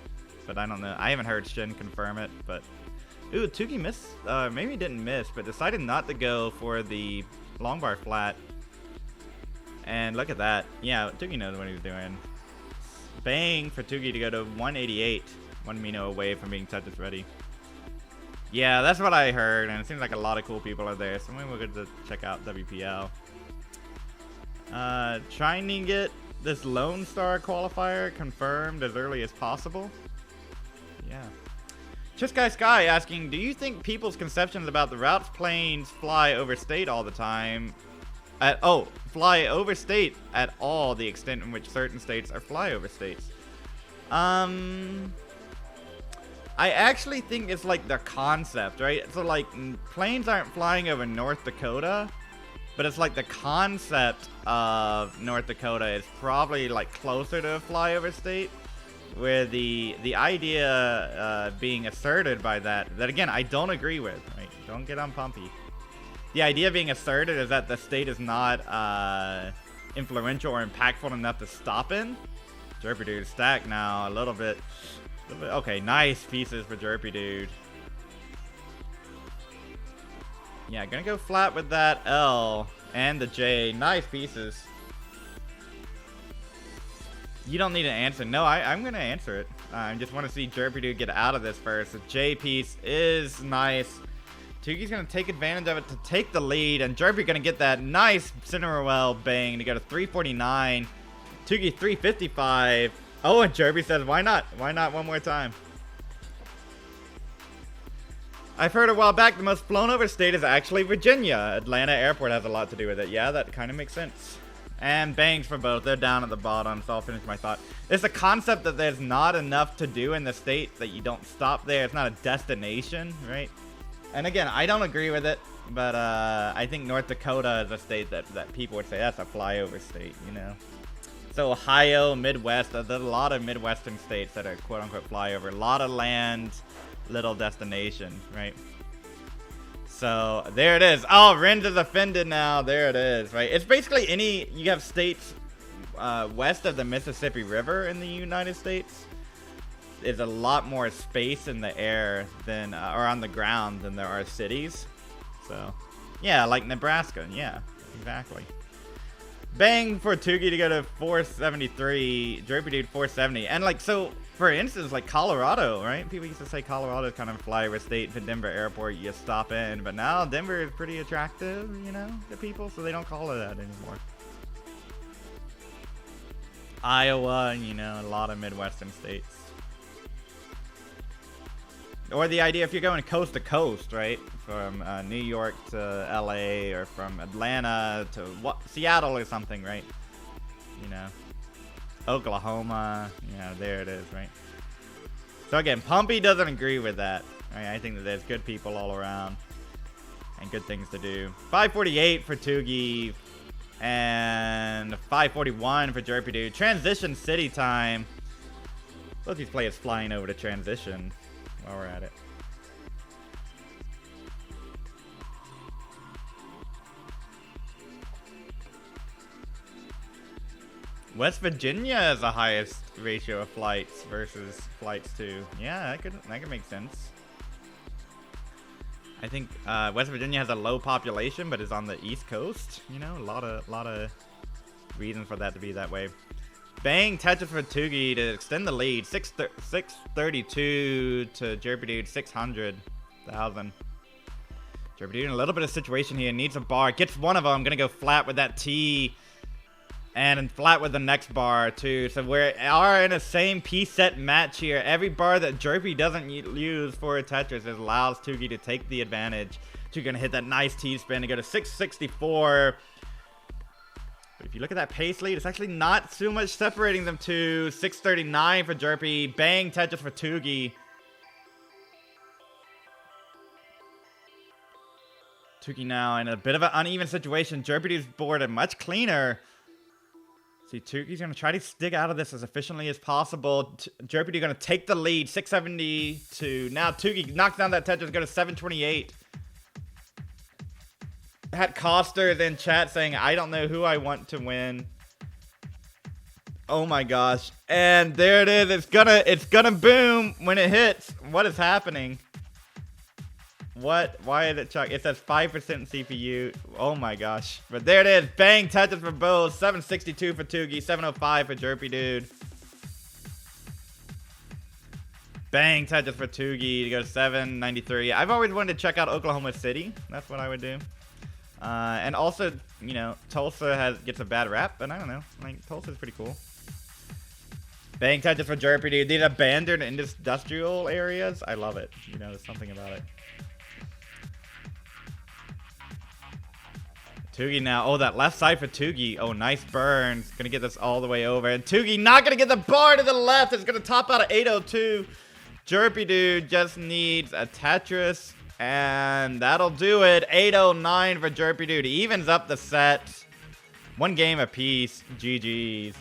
But I don't know. I haven't heard Shen confirm it, but... Ooh, Tugi missed. Maybe he didn't miss, but decided not to go for the long bar flat. And look at that. Yeah, Tugi knows what he's doing. Bang for Tugi to go to 188. 1 Mino away from being Tetris ready. Yeah, that's what I heard, and it seems like a lot of cool people are there, so maybe we'll get to check out WPL. Trying to get this Lone Star qualifier confirmed as early as possible. Yeah. Just Guy Sky asking, do you think people's conceptions about the routes planes fly over state all the time? Fly over state at all, the extent in which certain states are flyover states. I actually think it's like the concept, right? So like planes aren't flying over North Dakota, but it's like the concept of North Dakota is probably like closer to a flyover state, where the idea being asserted by that again I don't agree with. Right? Don't get on Pumpy. The idea being asserted is that the state is not influential or impactful enough to stop in. Jerpidude stack now a little bit. Okay, nice pieces for Jerpidude. Yeah, gonna go flat with that L and the J. Nice pieces. You don't need an answer. No, I'm gonna answer it. I just want to see Jerpidude get out of this first. The J piece is nice. Tugi's gonna take advantage of it to take the lead, and Jerpy gonna get that nice Cinderella bang to go to 349. Tugi 355. Oh, and Jerpy says, why not? Why not one more time? I've heard a while back the most flown over state is actually Virginia. Atlanta Airport has a lot to do with it. Yeah, that kind of makes sense. And bangs for both. They're down at the bottom, so I'll finish my thought. It's a concept that there's not enough to do in the state that you don't stop there. It's not a destination, right? And again, I don't agree with it, but I think North Dakota is a state that people would say that's a flyover state, you know? So Ohio, Midwest, there's a lot of Midwestern states that are quote-unquote flyover. A lot of land, little destination, right? So there it is. Oh, Renz is offended now. There it is, right? It's basically you have states west of the Mississippi River in the United States. There's a lot more space in the air than, or on the ground than there are cities. So, yeah, like Nebraska. Yeah, exactly. Bang for Toogie to go to 473. Jerpidude 470. And like, so for instance, like Colorado, right? People used to say Colorado is kind of a flyover state. For Denver airport, you stop in. But now Denver is pretty attractive, you know, to people. So they don't call it that anymore. Iowa, you know, a lot of Midwestern states. Or the idea if you're going coast to coast, right? From New York to LA or from Atlanta to Seattle or something, right? You know, Oklahoma, you know, there it is, right? So again, Pumpy doesn't agree with that. Right? I think that there's good people all around and good things to do. 548 for Tugi and 541 for Jerpidude. Transition city time. Both these players flying over to transition while we're at it. West Virginia is the highest ratio of flights versus flights to. Yeah, that could make sense. I think West Virginia has a low population, but is on the East Coast. You know, a lot of reasons for that to be that way. Bang Tetris for Tugi to extend the lead. 632 to Jerpidude 600,000. Jerpidude in a little bit of situation here. Needs a bar. Gets one of them. Gonna go flat with that T. And flat with the next bar, too. So we are in the same piece set match here. Every bar that Jerpy doesn't use for a Tetris allows Tugi to take the advantage. Tugi gonna hit that nice T-spin and go to 664. But if you look at that pace lead, it's actually not too much separating them two. 639 for Jerpy. Bang Tetris for Tugi. Tugi now in a bit of an uneven situation. Jerpidude's board is much cleaner. See, Tuki's going to try to stick out of this as efficiently as possible. Jerpidude going to take the lead. 672. Now Tuki knocks down that Tetris. Go to 728. Atkoster is in chat saying, I don't know who I want to win. Oh my gosh. And there it is. It's gonna boom when it hits. What is happening? What? Why is it chuck? It says 5% CPU. Oh my gosh. But there it is. Bang Tetris for both. 762 for Tugi. 705 for Jerpidude. Bang Tetris for Tugi to go to 793. I've always wanted to check out Oklahoma City. That's what I would do. And also, you know, Tulsa gets a bad rap, but I don't know. Like, Tulsa's pretty cool. Bang Tetris for Jerpidude. These abandoned industrial areas. I love it. You know, there's something about it. Tugi now. Oh, that left side for Tugi. Oh, nice burns. Gonna get this all the way over. And Tugi not gonna get the bar to the left. It's gonna top out at 802. Jerpidude just needs a Tetris. And that'll do it. 809 for Jerpidude. He evens up the set. One game apiece. GG's.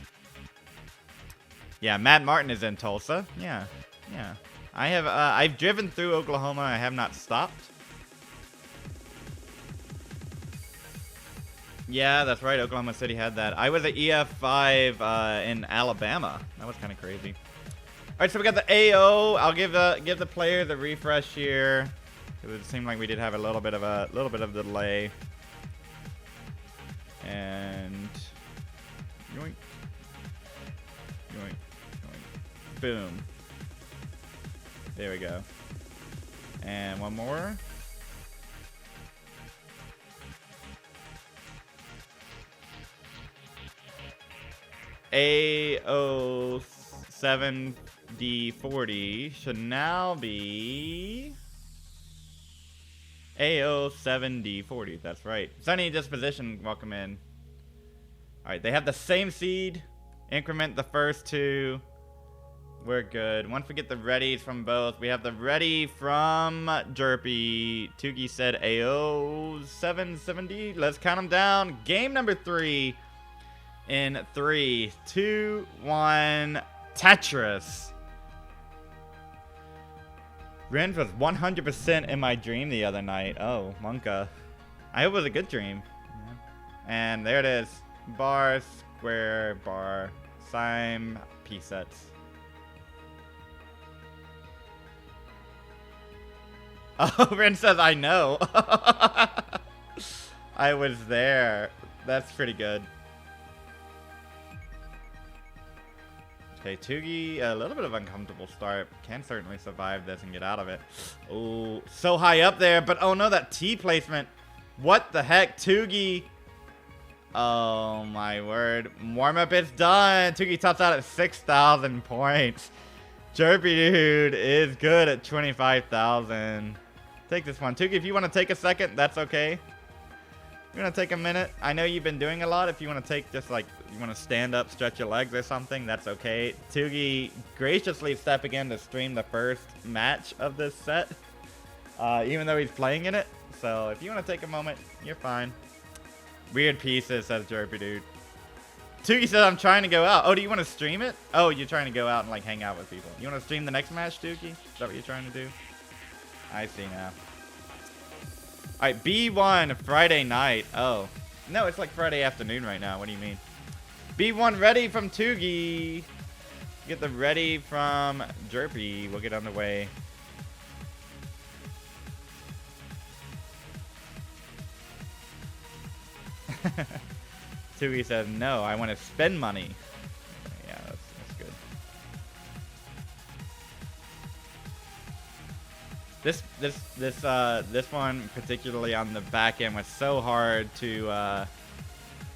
Yeah, Matt Martin is in Tulsa. Yeah. I've driven through Oklahoma. I have not stopped. Yeah, that's right. Oklahoma City had that. I was at EF5 in Alabama. That was kind of crazy. All right, so we got the AO. I'll give the player the refresh here. It seemed like we did have a little bit of delay. And yoink, yoink, yoink, boom. There we go. And one more. AO7D40 should now be AO7D40. That's right. Sunny Disposition, welcome in. Alright, they have the same seed. Increment the first two. We're good. Once we get the readies from both, we have the ready from Derpy. Tugi said AO 770. Let's count them down. Game number 3 in 3, 2, 1. Tetris. Ren was 100% in my dream the other night. Oh, Monka. I hope it was a good dream. Yeah. And there it is. Bar, square, bar, sime, P-sets. Oh, Ren says, I know. I was there. That's pretty good. Okay, Tugi, a little bit of uncomfortable start. Can certainly survive this and get out of it. Oh, so high up there, but oh no, that T placement. What the heck, Tugi? Oh my word. Warm-up is done. Tugi tops out at 6,000 points. Jerpidude is good at 25,000. Take this one. Tugi, if you want to take a second, that's okay. You're going to take a minute. I know you've been doing a lot. If you want to take just like, you want to stand up, stretch your legs or something, that's okay. Tugi graciously stepping in to stream the first match of this set. Even though he's playing in it. So if you want to take a moment, you're fine. Weird pieces, says Jerpidude. Tugi says, I'm trying to go out. Oh, do you want to stream it? Oh, you're trying to go out and like hang out with people. You want to stream the next match, Tugi? Is that what you're trying to do? I see now. Alright, B1 Friday night. Oh. No, it's like Friday afternoon right now. What do you mean? B1 ready from Tugi. Get the ready from Derpy. We'll get underway. Tugi says, no, I want to spend money. Yeah, that's good. This one, particularly on the back end, was so hard to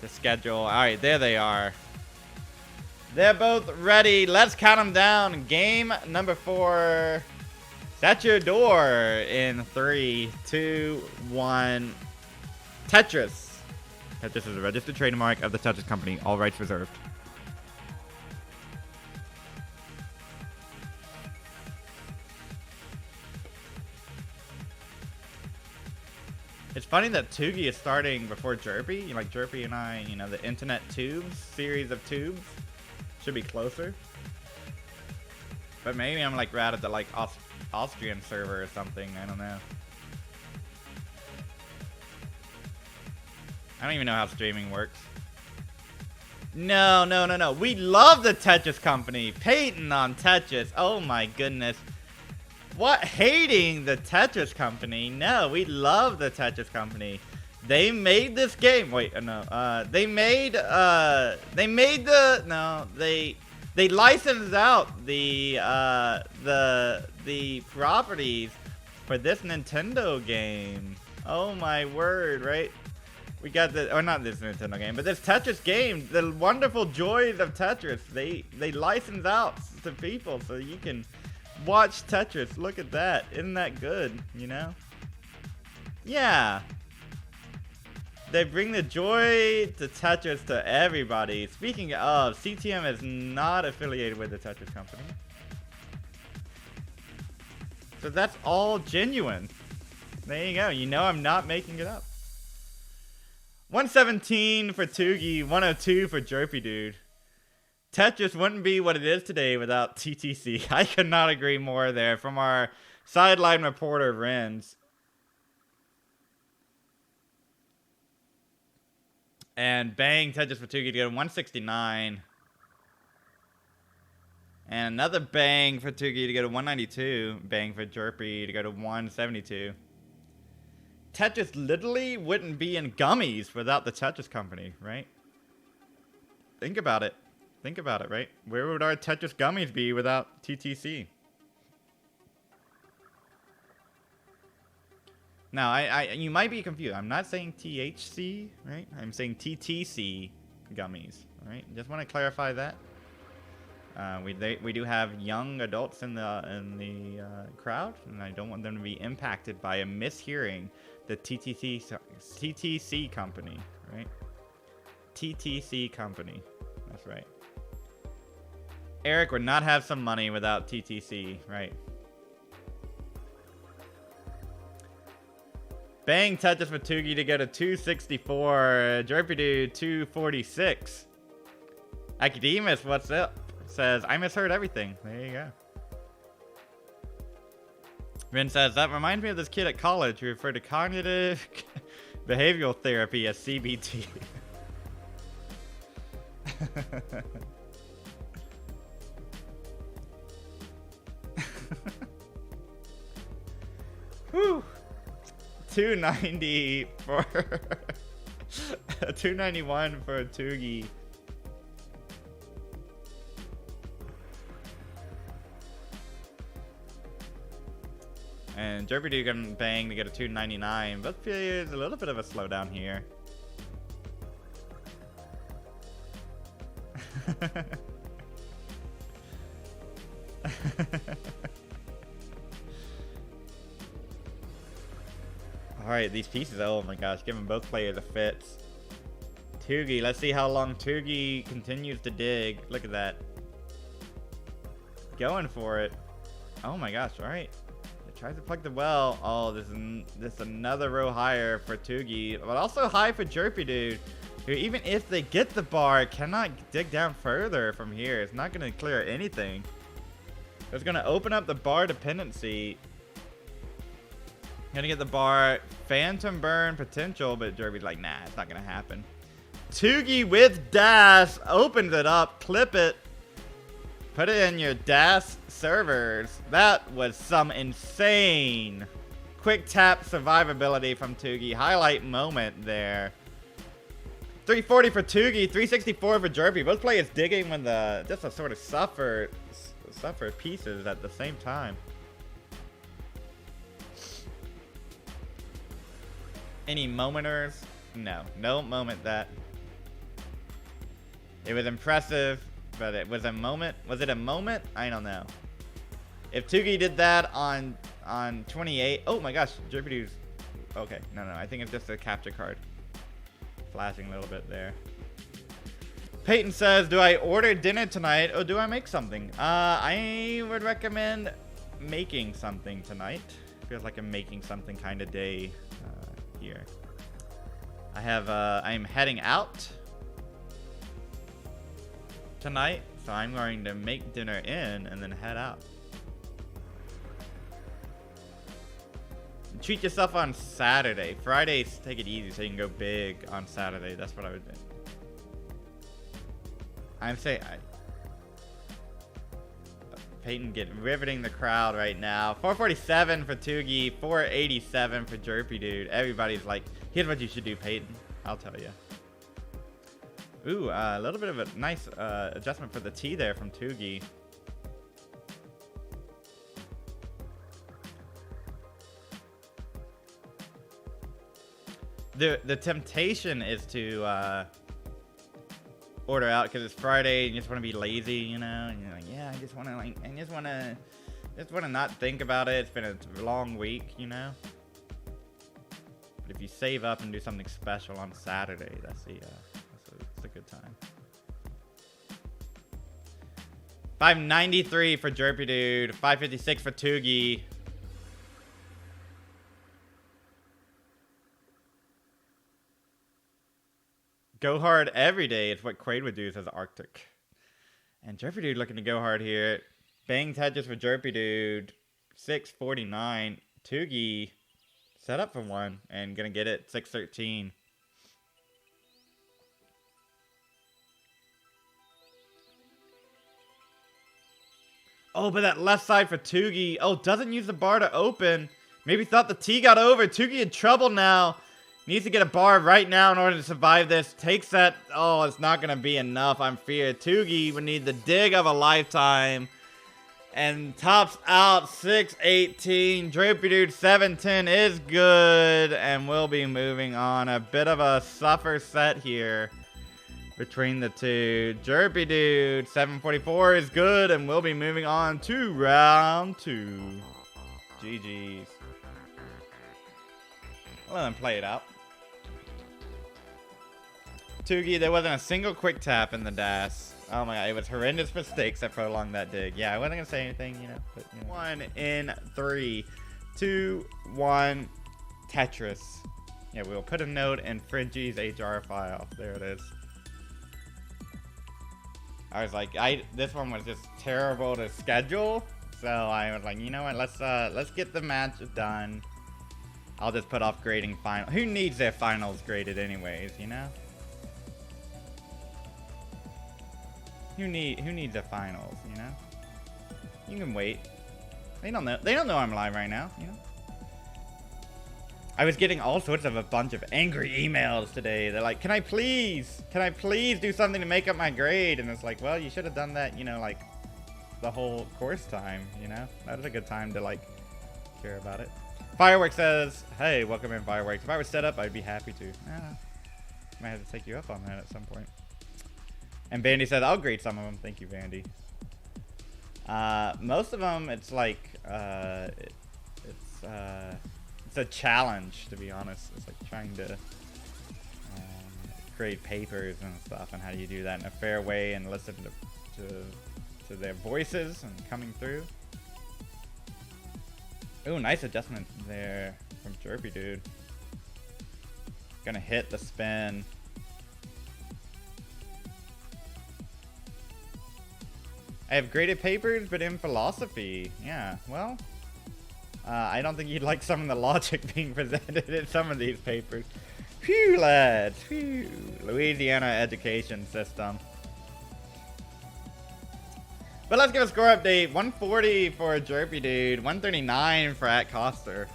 schedule. All right, there they are. They're both ready. Let's count them down. Game number 4. Set your door in 3, 2, 1. Tetris. Tetris is a registered trademark of the Tetris Company. All rights reserved. It's funny that Tugi is starting before Jerpy. You know, like Jerpy and I, you know, the internet tubes, series of tubes, should be closer. But maybe I'm like routed to like Austrian server or something. I don't know. I don't even know how streaming works. No. We love the Tetris Company. Peyton on Tetris. Oh my goodness. What? Hating the Tetris Company? No, we love the Tetris Company. They made this game. Wait, no. They licensed out the properties for this Nintendo game. Oh my word, right? We got the, or not this Nintendo game, but this Tetris game, the wonderful joys of Tetris. They license out to people so you can watch Tetris. Look at that. Isn't that good, you know? Yeah. They bring the joy to Tetris to everybody. Speaking of, CTM is not affiliated with the Tetris Company. So that's all genuine. There you go. You know I'm not making it up. 117 for Tugi, 102 for Jerpidude. Tetris wouldn't be what it is today without TTC. I could not agree more there from our sideline reporter, Renz. And bang, Tetris for Tugi to go to 169. And another bang for Tugi to go to 192. Bang for Jerpy to go to 172. Tetris literally wouldn't be in gummies without the Tetris Company, right? Think about it. Think about it, right? Where would our Tetris gummies be without TTC? Now, you might be confused. I'm not saying THC, right? I'm saying TTC gummies, right? Just want to clarify that. We do have young adults in the crowd, and I don't want them to be impacted by a mishearing the TTC company, right? TTC company. That's right. Eric would not have some money without TTC, right? Bang touches for Tugi to go to 264. Jerpidude 246. Academus, what's up? Says, I misheard everything. There you go. Rin says, that reminds me of this kid at college who referred to cognitive behavioral therapy as CBT. Whew. 290 for 291 for Tugi. And Jerpidude can bang to get a 299, but there's a little bit of a slowdown here. Alright, these pieces, oh my gosh, giving both players a fits. Tugi, let's see how long Tugi continues to dig. Look at that. Going for it. Oh my gosh, alright. Tries to plug the well. Oh, this is another row higher for Tugi, but also high for Jerpidude, who even if they get the bar, cannot dig down further from here. It's not going to clear anything. It's going to open up the bar dependency. Going to get the bar phantom burn potential, but Jerpidude's like, nah, it's not going to happen. Tugi with dash opens it up, clip it. Put it in your DAS servers. That was some insane quick tap survivability from Tugi. Highlight moment there. 340 for Tugi, 364 for Derpy. Both players digging when the just a sort of suffer pieces at the same time. Any momenters? No, no moment that. It was impressive. But it was a moment. Was it a moment? I don't know. If Tugi did that on 28. Oh my gosh, Jerpidude's. Okay, no. I think it's just a capture card. Flashing a little bit there. Peyton says, do I order dinner tonight or do I make something? I would recommend making something tonight. Feels like a making something kind of day here. I'm heading out tonight, so I'm going to make dinner in and then head out. Treat yourself on Saturday. Fridays, take it easy so you can go big on Saturday. That's what I would do. I'm saying, Peyton riveting the crowd right now. 447 for Tugi, 487 for Jerpidude. Everybody's like, here's what you should do, Peyton. I'll tell you. Ooh, a little bit of a nice adjustment for the T there from Tugi. The temptation is to order out because it's Friday and you just want to be lazy, you know. And you're like, yeah, I just want to not think about it. It's been a long week, you know. But if you save up and do something special on Saturday, that's a good time. 593 for Jerpidude, 556 for Tugi. Go hard every day. It's what Quaid would do, says Arctic. And Jerpidude looking to go hard here. Bang touches for Jerpidude. 649. Tugi set up for one and gonna get it. 613. Oh, but that left side for Tugi. Oh, doesn't use the bar to open. Maybe thought the T got over. Tugi in trouble now. Needs to get a bar right now in order to survive this. Takes that. Oh, it's not going to be enough, I'm feared. Tugi would need the dig of a lifetime. And tops out 618. Jerpidude 710 is good. And we'll be moving on. A bit of a suffer set here between the two. Jerpidude 744 is good. And we'll be moving on to round 2. GG's. I'll let them play it out. Tugi, there wasn't a single quick tap in the dash. Oh my god, it was horrendous mistakes that prolonged that dig. Yeah, I wasn't gonna say anything, you know. But, you know. 1 in 3, 2, 1, Tetris. Yeah, we'll put a note in Fringy's HR file. There it is. I was like, this one was just terrible to schedule, so I was like, you know what? Let's get the match done. I'll just put off grading final. Who needs their finals graded anyways, you know? Who needs the finals, you know? You can wait. They don't know I'm live right now, you know? I was getting all sorts of a bunch of angry emails today. They're like, can I please do something to make up my grade? And it's like, well, you should have done that, you know, like the whole course time, you know? That was a good time to like care about it. Fireworks says, hey, welcome in, Fireworks. If I was set up, I'd be happy to. Might have to take you up on that at some point. And Vandy said, I'll grade some of them. Thank you, Vandy. Most of them, it's like, it's a challenge, to be honest. It's like trying to grade papers and stuff, and how do you do that in a fair way and listen to their voices and coming through. Ooh, nice adjustment there from Jerpidude. Gonna hit the spin. I have graded papers, but in philosophy. Yeah, well, I don't think you'd like some of the logic being presented in some of these papers. Phew, lads. Phew. Louisiana education system. But let's give a score update. 140 for Jerpidude, 139 for atkoster.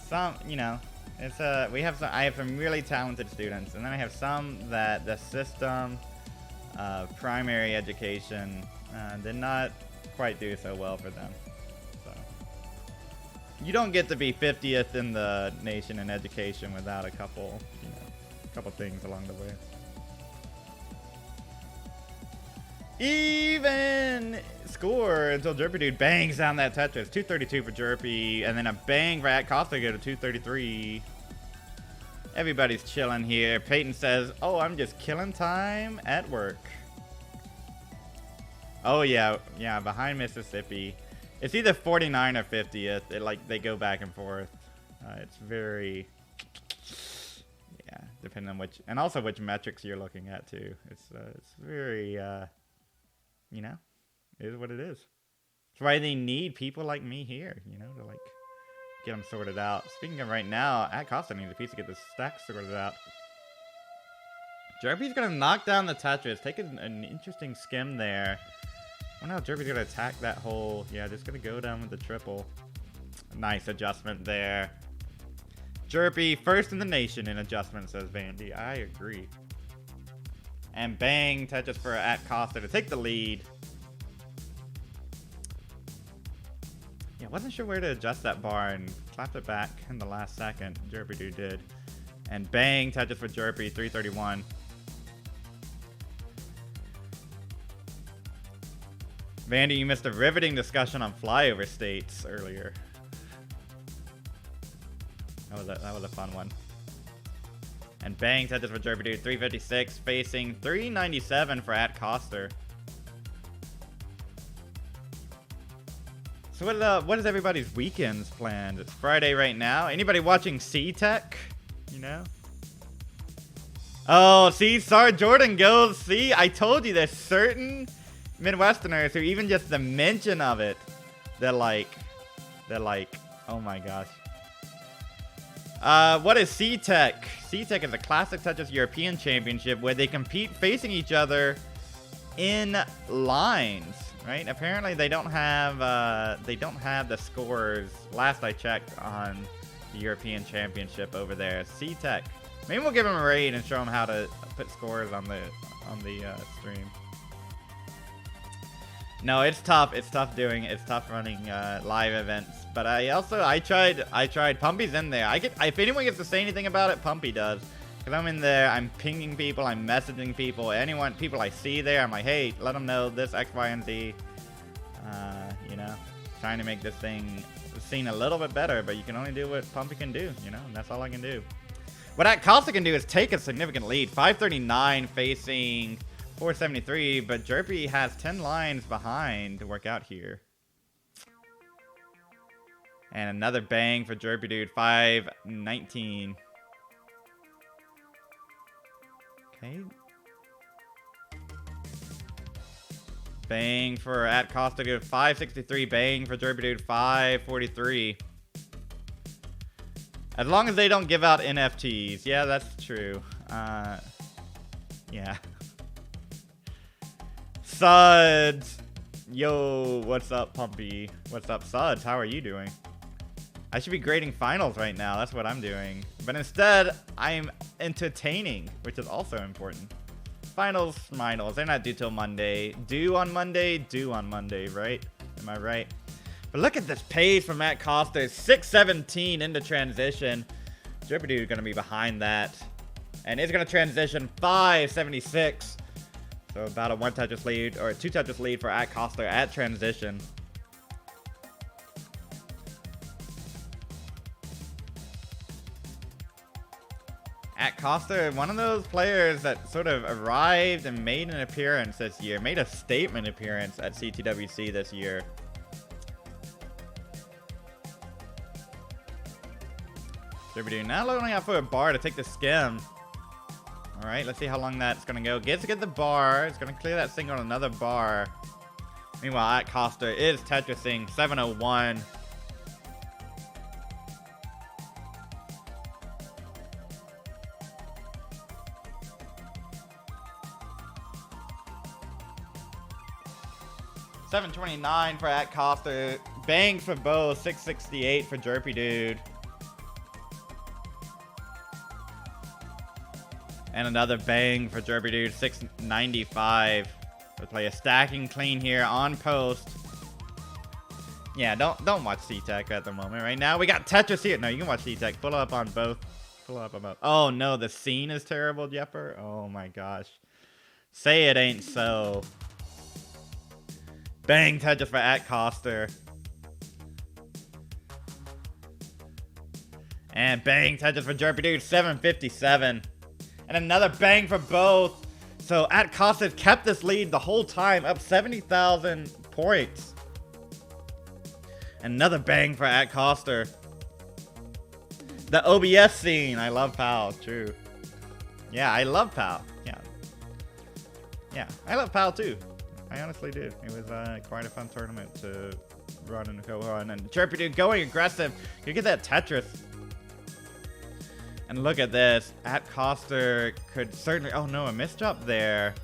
Some, you know, it's I have some really talented students, and then I have some that the system, primary education, did not quite do so well for them. So you don't get to be 50th in the nation in education without a couple, you know, couple things along the way. Even score until Jerpidude bangs down that Tetris. 232 for Jerpy, and then a bang for Acosta go to 233. Everybody's chilling here. Peyton says, oh, I'm just killing time at work. Oh, yeah, behind Mississippi. It's either 49 or 50th. They go back and forth. It's very, yeah, depending on which, and also which metrics you're looking at, too. It's very, you know, it is what it is. That's why they need people like me here, you know, to like get them sorted out. Speaking of right now, Acosta needs a piece to get the stack sorted out. Jerpy's gonna knock down the Tetris, take an interesting skim there. Oh no, Jerpy's gonna attack that hole. Yeah, just gonna go down with the triple. Nice adjustment there. Jerpy, first in the nation in adjustment, says Vandy. I agree. And bang, Tetris for Acosta to take the lead. Yeah, wasn't sure where to adjust that bar and clapped it back in the last second. Jerpidude did. And bang, Tetris for Jerpy, 331. Vandy, you missed a riveting discussion on flyover states earlier. That was a fun one. And bang, Tetris for Jerpidude, 356, facing 397 for atkoster. So what is everybody's weekends planned? It's Friday right now. Anybody watching C-Tech? You know? Oh, see, Sar Jordan goes. See, I told you there's certain Midwesterners who even just the mention of it, they're like, oh my gosh. What is C-Tech? C-Tech is a classic Tetris European Championship where they compete facing each other in lines, right? Apparently they don't have the scores. Last I checked on the European Championship over there. C-Tech. Maybe we'll give them a raid and show them how to put scores on the stream. No, it's tough. It's tough running live events. But I tried. Pumpy's in there. If anyone gets to say anything about it, Pumpy does. Because I'm in there, I'm pinging people, I'm messaging people, people I see there, I'm like, hey, let them know this X, Y, and Z. You know, trying to make this thing seem a little bit better, but you can only do what Pumpy can do, you know, and that's all I can do. What Acosta can do is take a significant lead. 539 facing 473, but Derpy has 10 lines behind to work out here. And another bang for Jerpidude, 519. Okay. Bang for Acosta, 563. Bang for Jerpidude, 543. As long as they don't give out NFTs. Yeah, that's true. Yeah. Suds. Yo, what's up, Pumpy? What's up, Suds? How are you doing? I should be grading finals right now. That's what I'm doing. But instead, I'm entertaining, which is also important. Finals. They're not due till Monday. Due on Monday, right? Am I right? But look at this pace from Acosta. 617 into transition. Jerpidude is going to be behind that. And it's going to transition 576. So about a 1-Tetris lead, or a 2-Tetris lead for Acosta at transition. Acosta, one of those players that sort of arrived and made an appearance this year. Made a statement appearance at CTWC this year. Jerpidude now loading out for a bar to take the skim. Alright, let's see how long that's going to go. Gets to get the bar. It's going to clear that single on another bar. Meanwhile, Acosta is Tetrising 701. $729 for Acosta. Bang for both. 668 for Jerpidude. And another bang for Jerpidude, 695. We'll play a stacking clean here on post. Yeah, don't watch C-Tech at the moment. Right now, we got Tetris here. No, you can watch C-Tech. Pull up on both. Pull up on both. Oh, no, the scene is terrible, Jepper. Oh, my gosh. Say it ain't so. Bang Tetris for Acosta. And bang Tetris for Jerpidude, 757. And another bang for both. So Acosta kept this lead the whole time, up 70,000 points. Another bang for Acosta. The OBS scene. I love PAL. True. Yeah, I love PAL. Yeah. Yeah, I love PAL too. I honestly do. It was quite a fun tournament to run and go on. And Jerpidude going aggressive. You get that Tetris. And look at this. Acosta could certainly... Oh, no, a misdrop there.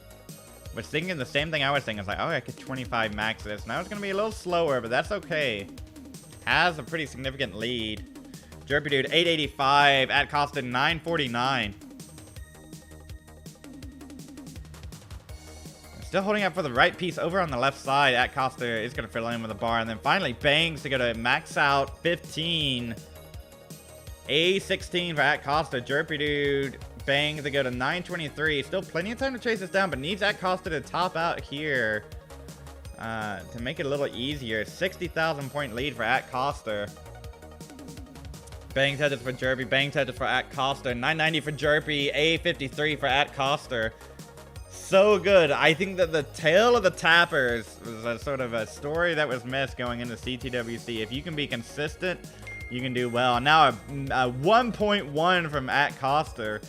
Was thinking the same thing I was thinking. I was like, oh, I could 25 max this. Now it's going to be a little slower, but that's okay. Has a pretty significant lead. Jerpidude, 885. Acosta, 949. Still holding up for the right piece over on the left side. Acosta is going to fill in with a bar. And then finally bangs to go to max out 15. A16 for Acosta. Jerpidude bang to go to 923. Still plenty of time to chase this down, but needs Acosta to top out here to make it a little easier. 60,000 point lead for Acosta. Bang Tetris for Jerpy. Bang Tetris for Acosta. 990 for Jerpy. A53 for Acosta. So good. I think that the tale of the tappers was a sort of a story that was missed going into CTWC. If you can be consistent, you can do well. Now a 1.1 from Acosta.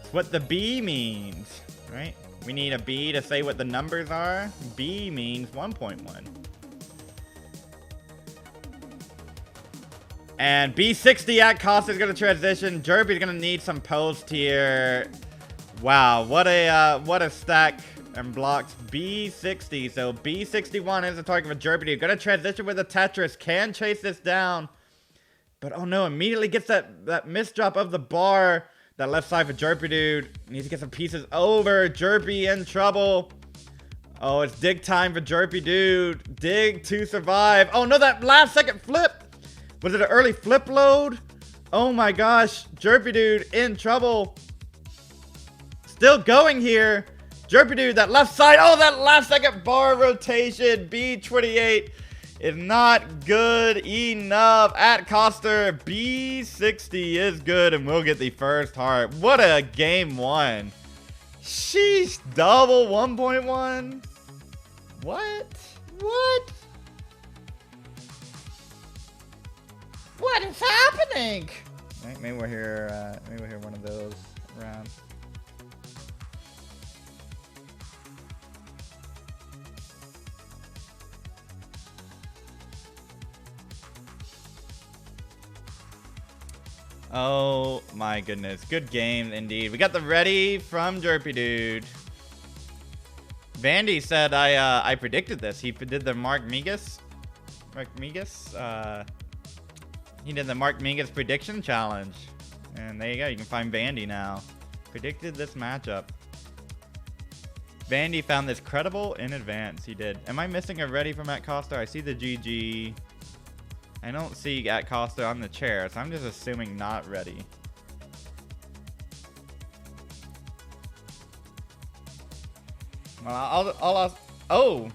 It's what the B means, right? We need a B to say what the numbers are. B means 1.1. And B60 Acosta is going to transition. Derpy is going to need some post here. Wow, what a stack and blocks. B60. So B61 is the target for Jerpidude. Gonna transition with a Tetris. Can chase this down. But oh no, immediately gets that misdrop of the bar. That left side for Jerpidude. Needs to get some pieces over. Jerpy in trouble. Oh, it's dig time for Jerpidude. Dig to survive. Oh no, that last second flip. Was it an early flip load? Oh my gosh. Jerpidude in trouble. Still going here. Jerpidude, that left side. Oh, that last second bar rotation. B28 is not good enough. Atkoster B60 is good and will get the first heart. What a game one. Sheesh, double 1.1. What? What? What is happening? Right, maybe we'll hear one of those around. Oh my goodness. Good game indeed. We got the ready from Jerpidude. Vandy said I predicted this. He did the Mark Migas. He did the Mark Migas prediction challenge. And there you go. You can find Vandy now. Predicted this matchup. Vandy found this credible in advance. He did. Am I missing a ready from Acosta? I see the GG. I don't see Acosta on the chair, so I'm just assuming not ready. Well, I'll oh!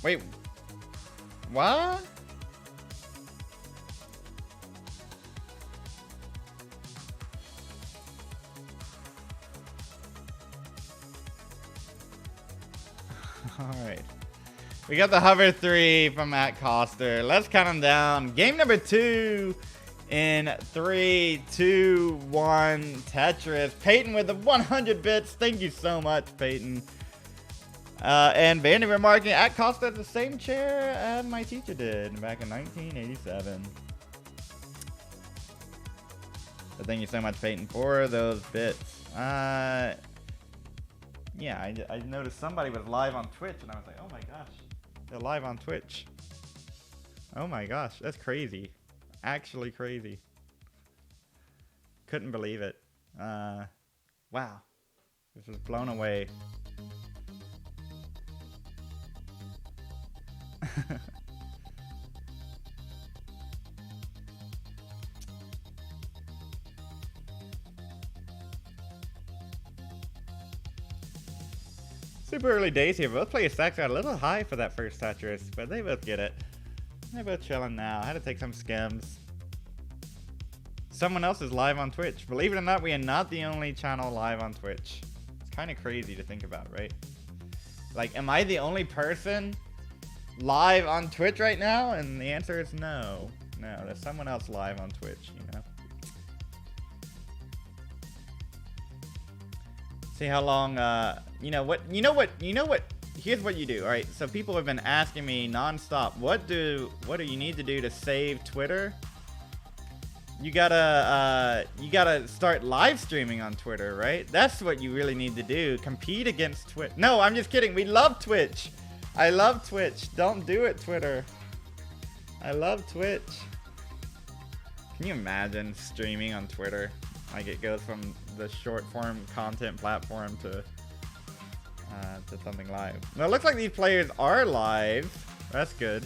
Wait. What? Alright. We got the hover 3 from Atkoster. Let's count them down. Game number 2 in 3, 2, 1. Tetris. Peyton with the 100 bits. Thank you so much, Peyton. And Vandy remarking, Atkoster had the same chair as my teacher did back in 1987. So thank you so much, Peyton, for those bits. Yeah, I noticed somebody was live on Twitch, and I was like, oh my gosh, they're live on Twitch. Oh my gosh, that's crazy. Actually crazy. Couldn't believe it. Wow. This was blown away. Super early days here. Both players stacks got a little high for that first Tetris, but they both get it. They're both chilling now. I had to take some skims. Someone else is live on Twitch. Believe it or not, we are not the only channel live on Twitch. It's kind of crazy to think about, right? Like, am I the only person live on Twitch right now? And the answer is no. No, there's someone else live on Twitch, you know? See how long, you know what, here's what you do, alright? So people have been asking me non-stop, what do you need to do to save Twitter? You gotta start live streaming on Twitter, right? That's what you really need to do. Compete against Twitch. No, I'm just kidding. We love Twitch. I love Twitch. Don't do it, Twitter. I love Twitch. Can you imagine streaming on Twitter? Like it goes from the short form content platform to something live. Well, it looks like these players are live. That's good.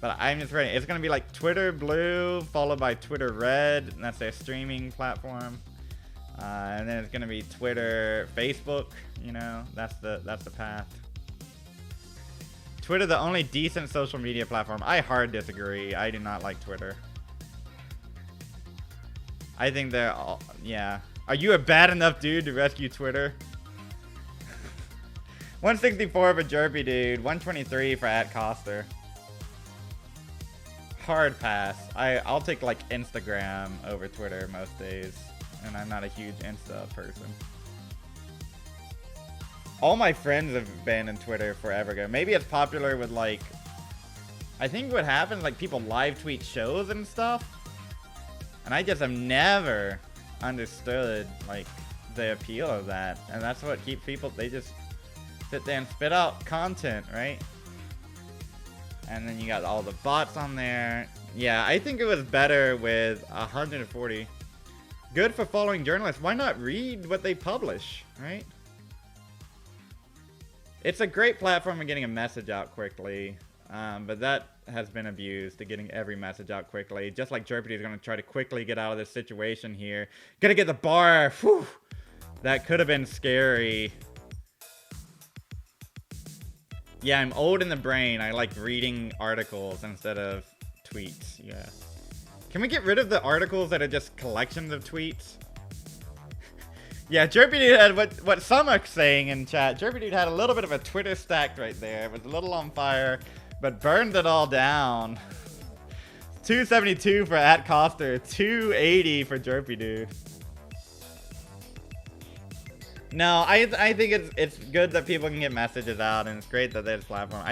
But I'm just ready. It's going to be like Twitter Blue followed by Twitter Red. And that's their streaming platform. And then it's going to be Twitter, Facebook. You know, that's the path. Twitter, the only decent social media platform. I hard disagree. I do not like Twitter. I think they're all, yeah. Are you a bad enough dude to rescue Twitter? 164 for Jerpidude, 123 for Atkoster. Hard pass. I'll take like Instagram over Twitter most days, and I'm not a huge Insta person. All my friends have abandoned Twitter forever ago. Maybe it's popular with like, I think what happens like people live tweet shows and stuff. And I just have never understood, like, the appeal of that. And that's what keeps people, they just sit there and spit out content, right? And then you got all the bots on there. Yeah, I think it was better with 140. Good for following journalists. Why not read what they publish, right? It's a great platform for getting a message out quickly. But that has been abused to getting every message out quickly. Just like Jerpidude is going to try to quickly get out of this situation here. Gonna get the bar. Whew. That could have been scary. Yeah, I'm old in the brain. I like reading articles instead of tweets. Yeah. Can we get rid of the articles that are just collections of tweets? Yeah, Jerpidude had what some are saying in chat. Jerpidude had a little bit of a Twitter stack right there. It was a little on fire, but burned it all down. 272 for atkoster, 280 for Jerpidude. No, I think it's good that people can get messages out, and it's great that there's platform.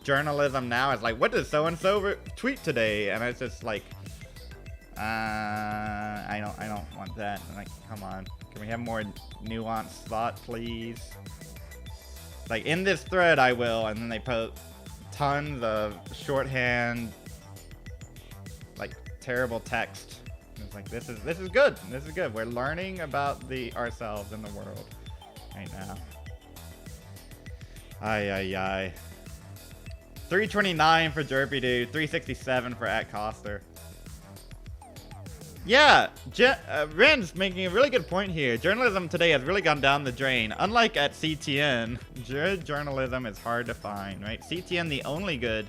Journalism now is like, what does so and so tweet today? And it's just like, I don't want that. I'm like, come on, can we have more nuanced thought, please? Like in this thread, I will, and then they post tons of shorthand, like terrible text. It's like this is good. This is good. We're learning about ourselves in the world right now. Ay. 329 for Jerpidude, 367 for atkoster. Yeah, Ren's making a really good point here. Journalism today has really gone down the drain. Unlike at CTN, journalism is hard to find, right? CTN, the only good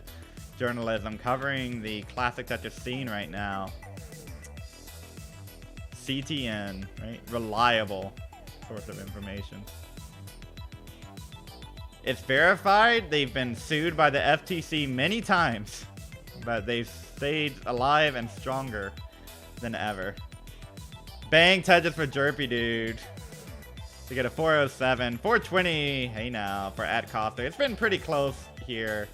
journalism covering the classic Tetris scene right now. CTN, right? Reliable source of information. It's verified. They've been sued by the FTC many times, but they've stayed alive and stronger than ever. Bang Tetris for Jerpidude to get a 407. 420, hey now, for atkoster. It's been pretty close here.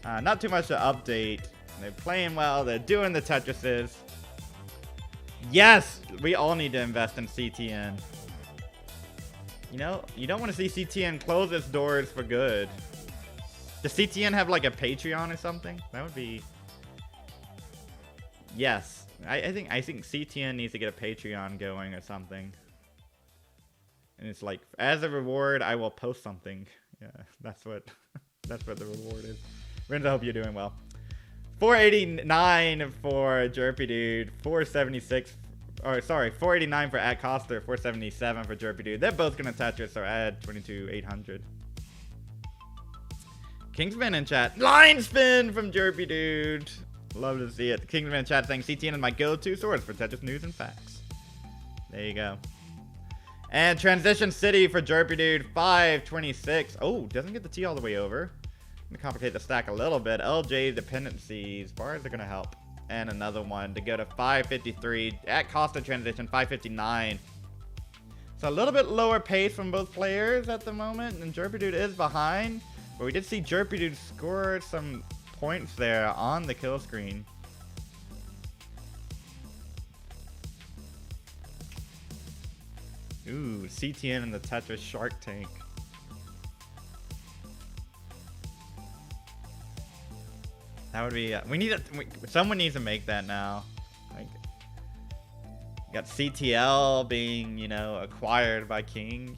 Not too much to update. They're playing well. They're doing the Tetrises. Yes, we all need to invest in CTN. You know, you don't want to see CTN close its doors for good. Does CTN have like a Patreon or something? That would be... Yes. I think CTN needs to get a Patreon going or something. And it's like, as a reward, I will post something. Yeah, that's what the reward is. Renzo, I hope you're doing well. 489 for Jerpidude, 476. Or sorry, 489 for atkoster, 477 for Jerpidude. They're both gonna Tetris, so add 22,800. Kingsman in chat. Line spin from Jerpidude. Love to see it. Kingsman in chat saying CTN is my go-to source for Tetris news and facts. There you go. And Transition City for Jerpidude, 526. Oh, doesn't get the T all the way over. Gonna complicate the stack a little bit. LJ dependencies. Bars are gonna help. And another one to go to 553. Atkoster transition, 559. So a little bit lower pace from both players at the moment. And Jerpidude is behind. But we did see Jerpidude score some points there on the kill screen. Ooh, CTN in the Tetris Shark Tank. That would be. Someone needs to make that now. Like, you got CTL being, acquired by King.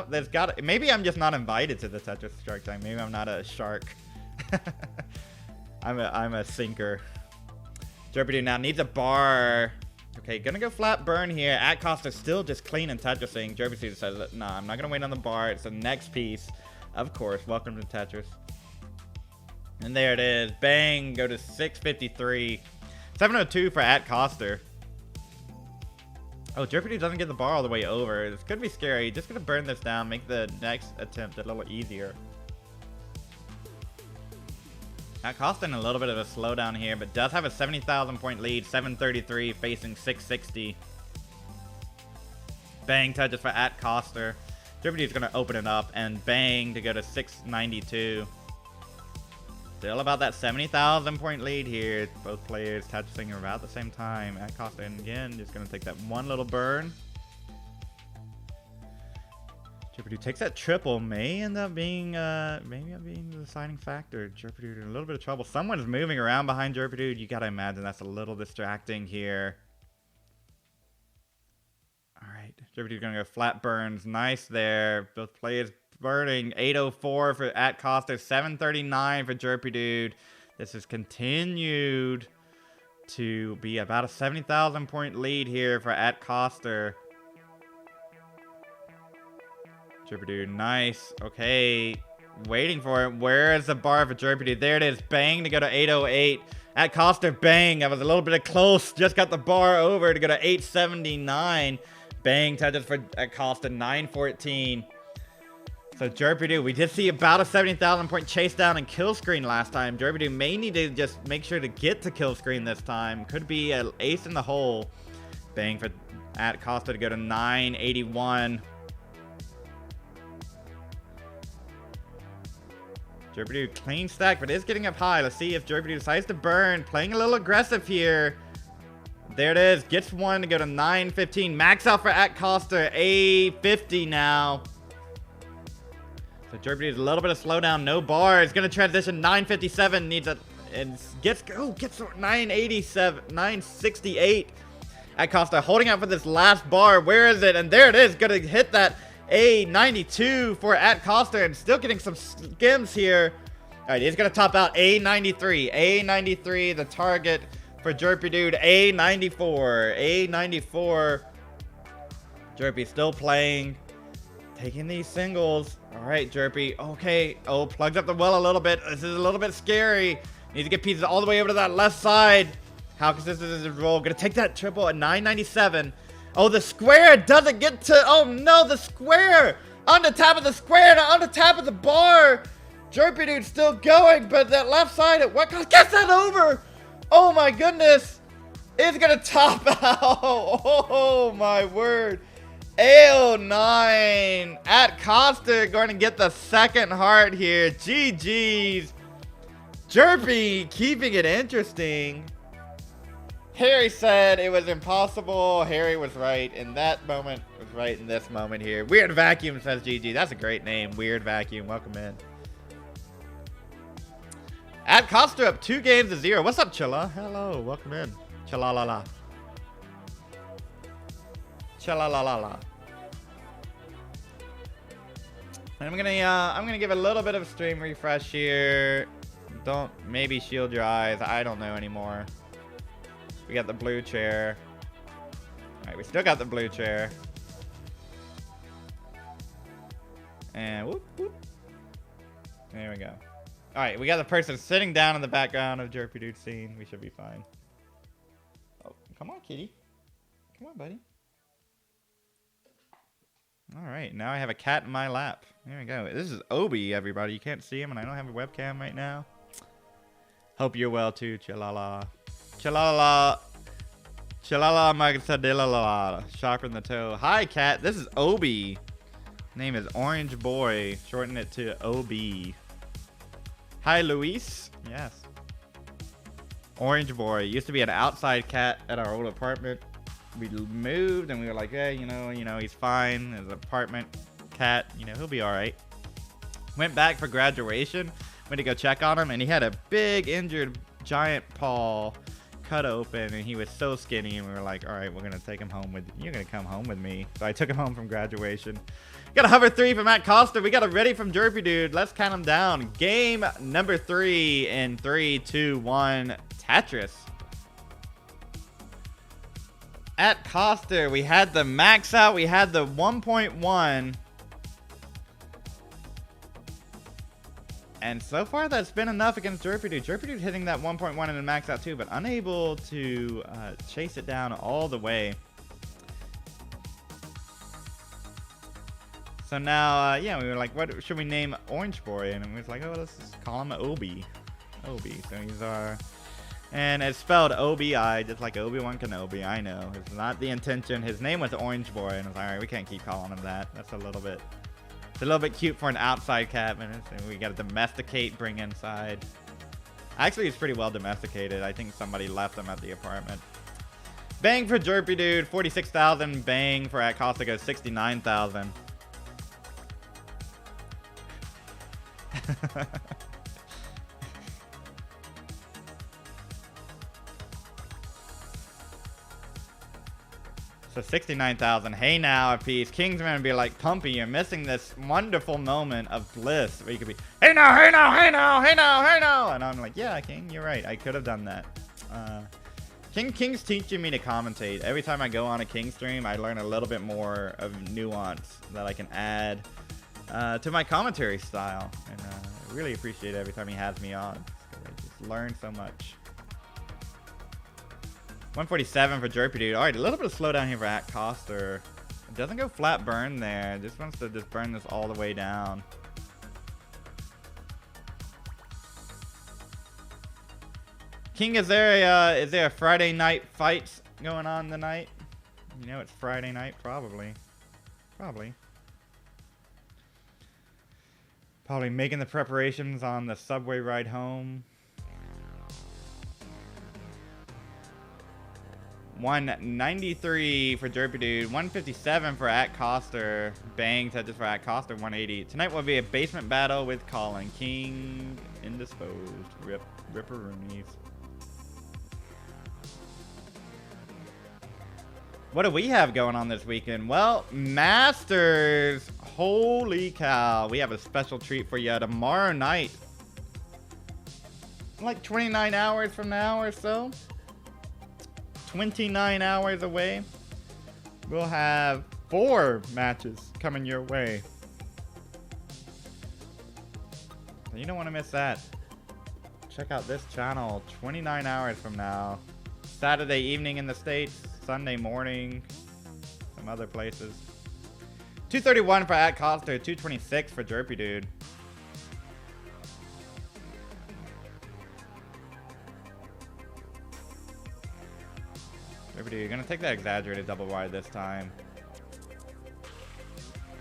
There's got. Maybe I'm just not invited to the Tetris Shark Tank. Maybe I'm not a shark. I'm a sinker. Jerpidude now needs a bar. Okay, gonna go flat burn here. Atkoster still just clean and Tetrising. Jerpidude says, nah, I'm not gonna wait on the bar. It's the next piece. Of course, welcome to Tetris. And there it is. Bang, go to 653. 702 for atkoster. Oh, Jerpidude doesn't get the bar all the way over. This could be scary. Just gonna burn this down, make the next attempt a little easier. Acosta in a little bit of a slowdown here, but does have a 70,000 point lead. 733 facing 660. Bang touches for atkoster. Jerpidude's going to open it up and bang to go to 692. Still about that 70,000 point lead here. Both players touching about the same time. Acosta again just going to take that one little burn. Jerpidude takes that triple, may end up being the deciding factor. Jerpidude in a little bit of trouble. Someone's moving around behind Jerpidude. You gotta imagine that's a little distracting here. All right, Jerpidude gonna go flat burns. Nice there. Both players burning. 804 for Acosta, 739 for Jerpidude. This has continued to be about a 70,000 point lead here for Acosta. Jerpidude, nice. Okay, waiting for it. Where is the bar for Jerpidude? There it is. Bang to go to 808. Acosta, bang. That was a little bit close. Just got the bar over to go to 879. Bang touches for Acosta, 914. So Jerpidude, we did see about a 70,000 point chase down and kill screen last time. Jerpidude may need to just make sure to get to kill screen this time. Could be an ace in the hole. Bang for Acosta to go to 981. Jerpidude clean stack, but is getting up high. Let's see if Jerpidude decides to burn. Playing a little aggressive here. There it is. Gets one to go to 915. Max out for Acosta. 850 now. So Jerpidude, a little bit of slowdown. No bar. It's going to transition. 957. Needs a... And gets 987. 968. Acosta holding out for this last bar. Where is it? And there it is. Going to hit that A92 for Acosta. And still getting some skims here. All right, he's going to top out A93. A93, the target for Jerpidude. A94. A94. Jerpy still playing. Taking these singles. All right, Jerpy. Okay. Oh, plugs up the well a little bit. This is a little bit scary. Needs to get pieces all the way over to that left side. How consistent is his roll? Gonna take that triple at 997. Oh, the square doesn't get to... Oh, no, the square. On the top of the square. On the top of the bar. Jerpidude's still going, but that left side... What gets that over? Oh, my goodness. It's gonna top out. Oh, my word. AO9 Acosta going to get the second heart here. GG's. Jerpy keeping it interesting. Harry said it was impossible. Harry was right in that moment. Was right in this moment here. Weird Vacuum says GG. That's a great name. Weird Vacuum. Welcome in. Acosta up 2-0. What's up, Chilla? Hello. Welcome in. Chilla-la-la. Cha-la-la-la-la. I'm gonna give a little bit of a stream refresh here. Don't maybe shield your eyes. I don't know anymore. We got the blue chair. Alright, we still got the blue chair. And whoop whoop. There we go. Alright, we got the person sitting down in the background of Jerpidude scene. We should be fine. Oh, come on, kitty. Come on, buddy. Alright, now I have a cat in my lap. There we go. This is Obi, everybody. You can't see him, and I don't have a webcam right now. Hope you're well, too. Chalala. Chalala. Chalala magsadilala. Sharpen the toe. Hi, cat. This is Obi. Name is Orange Boy. Shorten it to OB. Hi, Luis. Yes. Orange Boy. Used to be an outside cat at our old apartment. We moved and we were like, hey, you know, he's fine. His apartment cat, he'll be all right. Went back for graduation. Went to go check on him, and he had a big injured giant paw cut open, and he was so skinny. And we were like, all right, we're gonna take him home with you're gonna come home with me. So I took him home from graduation. Got a hover 3 from Acosta. We got a ready from Jerpidude. Let's count him down. Game number 3 in 3, 2, 1. Tetris. Acosta, we had the max out, we had the 1.1. And so far that's been enough against Jerpidude. Jerpidude hitting that 1.1 and then max out too, but unable to chase it down all the way. So now, yeah, we were like, what should we name Orange Boy? And we was like, oh, let's just call him Obi. Obi, so he's our... And it's spelled O-B-I, just like Obi-Wan Kenobi. I know. It's not the intention. His name was Orange Boy, and I was like, all right, we can't keep calling him that. That's a little bit... It's a little bit cute for an outside cat, but we got to domesticate, bring inside. Actually, it's pretty well domesticated. I think somebody left him at the apartment. Bang for Jerpidude, 46,000. Bang for Acosta goes 69,000. So 69,000. Hey now, a piece. King's gonna be like, Pumpy, you're missing this wonderful moment of bliss where you could be, hey now, hey now, hey now, hey now, hey now. And I'm like, yeah, King, you're right. I could have done that. King's teaching me to commentate. Every time I go on a King stream, I learn a little bit more of nuance that I can add to my commentary style. And I really appreciate it every time he has me on. I just learn so much. 147 for Jerpidude. All right, a little bit of slowdown here for Acosta. It doesn't go flat burn there. Just wants to just burn this all the way down. King, is there a Friday night fights going on tonight? You know it's Friday night, probably. Probably making the preparations on the subway ride home. 193 for Jerpidude, 157 for Acosta. Bang touches for Acosta, 180. Tonight will be a basement battle with Colin. King indisposed. Ripperoonies. What do we have going on this weekend? Well, Masters. Holy cow. We have a special treat for you tomorrow night. Like 29 hours from now or so. 29 hours away. We'll have 4 matches coming your way. You don't want to miss that. Check out this channel 29 hours from now. Saturday evening in the States, Sunday morning, some other places. 231 for Acosta, 226 for Jerpidude. You're gonna take that exaggerated double wide this time.